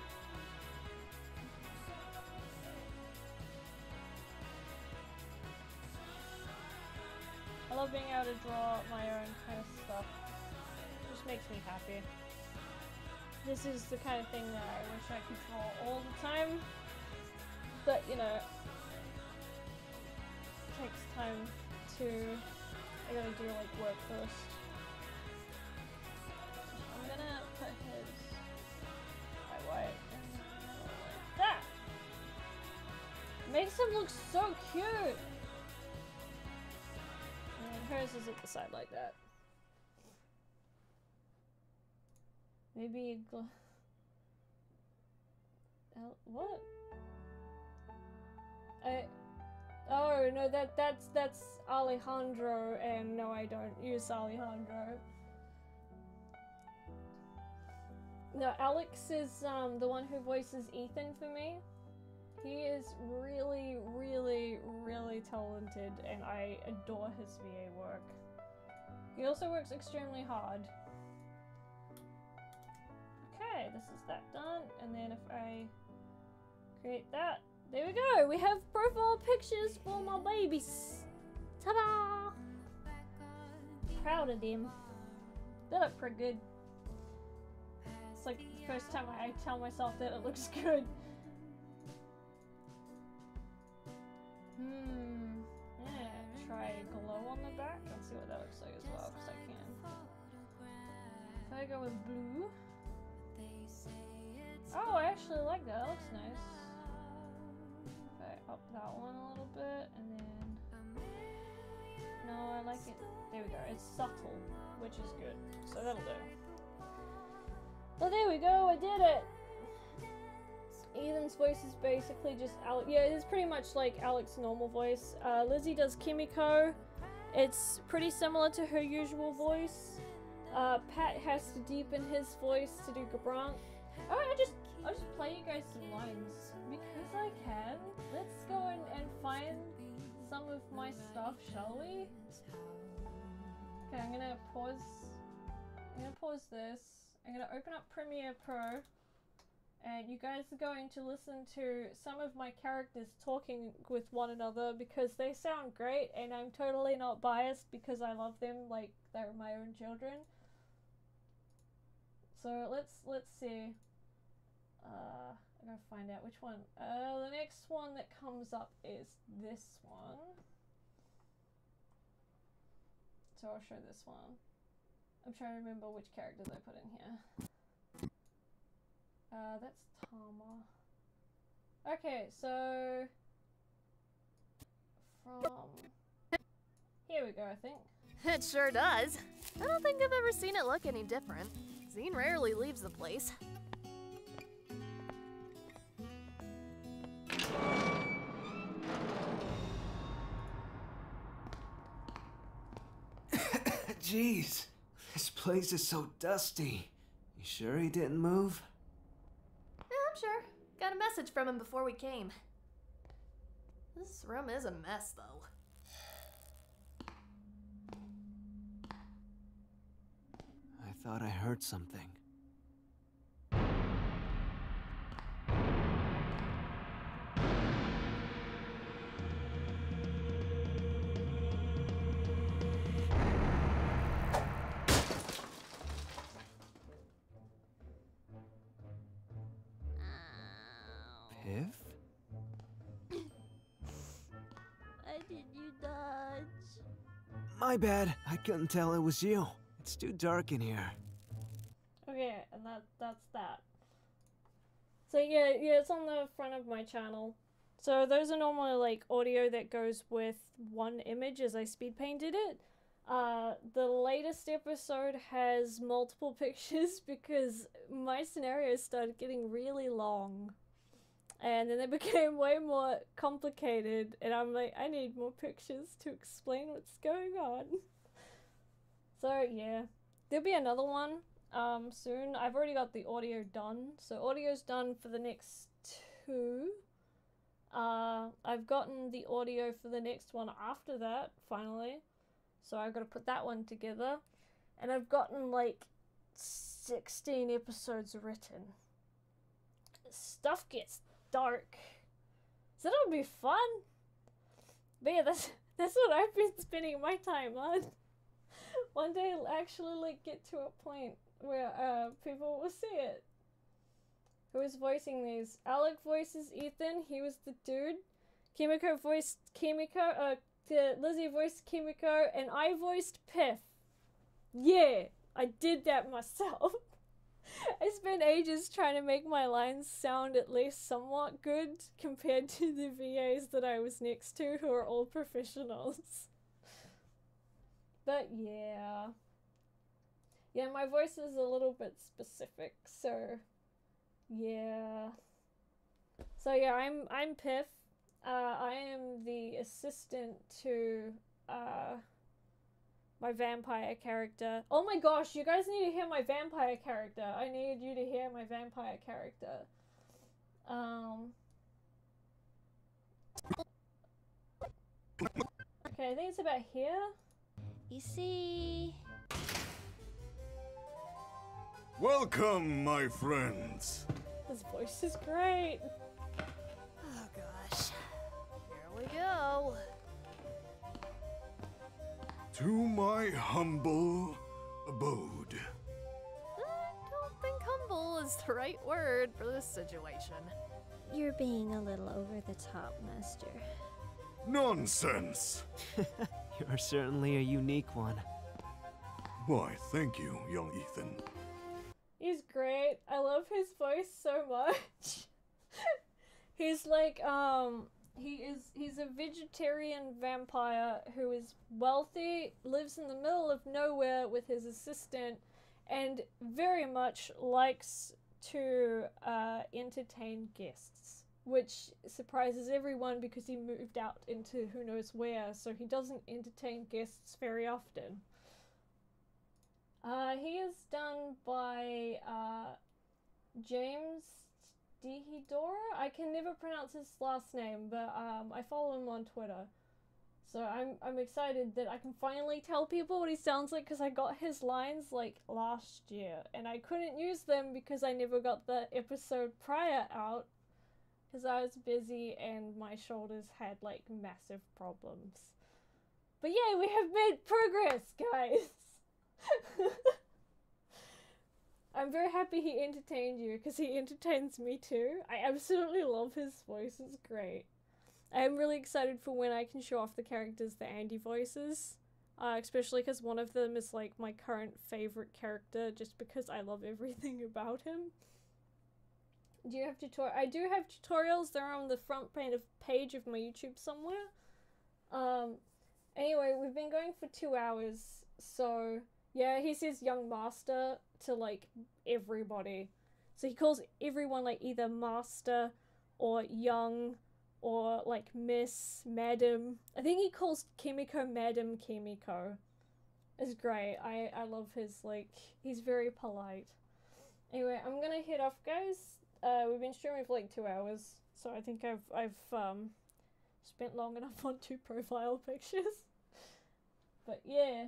I love being able to draw my own kind of stuff. It just makes me happy. This is the kind of thing that I wish I could draw all the time. But, you know, it takes time to... I gotta do, like, work first. I'm gonna put his white in the middle like that! Makes him look so cute! And hers is at the side like that. Maybe what? Oh no, that's Alejandro, and no, I don't use Alejandro. No, Alex is the one who voices Ethan for me. He is really, really, really talented, and I adore his VA work. He also works extremely hard. Okay, this is that done, and then if I create that, there we go! We have profile pictures for my babies! Ta-da! Proud of them. They look pretty good. It's like the first time I tell myself that it looks good. Yeah, try glow on the back and see what that looks like as well, because I can. If I go with blue. Oh, I actually like that. That looks nice. If I up that one a little bit, and then... No, I like it. There we go. It's subtle, which is good. So that'll do. So there we go. I did it. Ethan's voice is basically just Alex. Yeah, it is pretty much like Alex's normal voice. Lizzie does Kimiko. It's pretty similar to her usual voice. Pat has to deepen his voice to do Gabrant. Oh, I'll just play you guys some lines because I can. Let's go and find some of my stuff, shall we? Okay, I'm gonna pause this. I'm gonna open up Premiere Pro, and you guys are going to listen to some of my characters talking with one another because they sound great, and I'm totally not biased because I love them like they're my own children. So let's see. I'm gonna find out which one. The next one that comes up is this one. So I'll show this one. I'm trying to remember which characters I put in here. That's Tama. Okay, so from here we go, I think. It sure does. I don't think I've ever seen it look any different. Zine rarely leaves the place. Jeez, this place is so dusty. You sure he didn't move? Yeah, I'm sure. Got a message from him before we came. This room is a mess, though. I thought I heard something. Piff? Why did you dodge? My bad. I couldn't tell it was you. It's too dark in here. Okay, and that's that. So yeah, it's on the front of my channel. So those are normally like audio that goes with one image as I speed painted it. The latest episode has multiple pictures because my scenarios started getting really long. And then they became way more complicated, and I'm like, I need more pictures to explain what's going on. So yeah, there'll be another one soon. I've already got the audio done, so audio's done for the next two. I've gotten the audio for the next one after that, finally. So I've got to put that one together. And I've gotten like 16 episodes written. Stuff gets dark. So that'll be fun. But yeah, that's what I've been spending my time on. One day I'll actually like get to a point where people will see it. Who is voicing these? Alec voices Ethan, he was the dude. Kimiko voiced Kimiko, Lizzie voiced Kimiko, and I voiced Piff. Yeah, I did that myself. I spent ages trying to make my lines sound at least somewhat good compared to the VAs that I was next to who are all professionals. But yeah. Yeah, my voice is a little bit specific, so yeah. So yeah, I'm Piff. I am the assistant to my vampire character. Oh my gosh, you guys need to hear my vampire character. I need you to hear my vampire character. Okay, I think it's about here. You see... Welcome, my friends. His voice is great. Oh gosh. Here we go. To my humble abode. I don't think humble is the right word for this situation. You're being a little over the top, Master. Nonsense. You're certainly a unique one. Why, thank you, young Ethan. He's great. I love his voice so much. He's like, he's a vegetarian vampire who is wealthy, lives in the middle of nowhere with his assistant, and very much likes to entertain guests, which surprises everyone because he moved out into who knows where, so he doesn't entertain guests very often. He is done by James Dihidora. I can never pronounce his last name, but I follow him on Twitter. So I'm excited that I can finally tell people what he sounds like, because I got his lines like last year and I couldn't use them because I never got the episode prior out because I was busy and my shoulders had like massive problems. But yeah, we have made progress, guys. I'm very happy he entertained you because he entertains me too. I absolutely love his voice, it's great. I am really excited for when I can show off the characters that Andy voices, especially because one of them is like my current favorite character just because I love everything about him. Do you have I do have tutorials, they're on the front page of my YouTube somewhere. Anyway, we've been going for 2 hours, so yeah, he says young master to like everybody. So he calls everyone like either master or young or like miss, madam. I think he calls Kimiko Madam Kimiko. It's great. I love his like, he's very polite. Anyway, I'm gonna head off, guys. We've been streaming for like 2 hours, so I think I've spent long enough on 2 profile pictures. But yeah,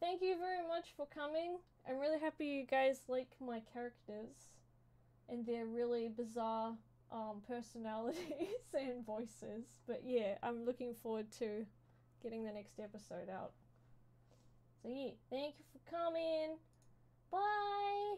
thank you very much for coming. I'm really happy you guys like my characters and their really bizarre personalities and voices. But yeah, I'm looking forward to getting the next episode out. So yeah, thank you for coming. Bye!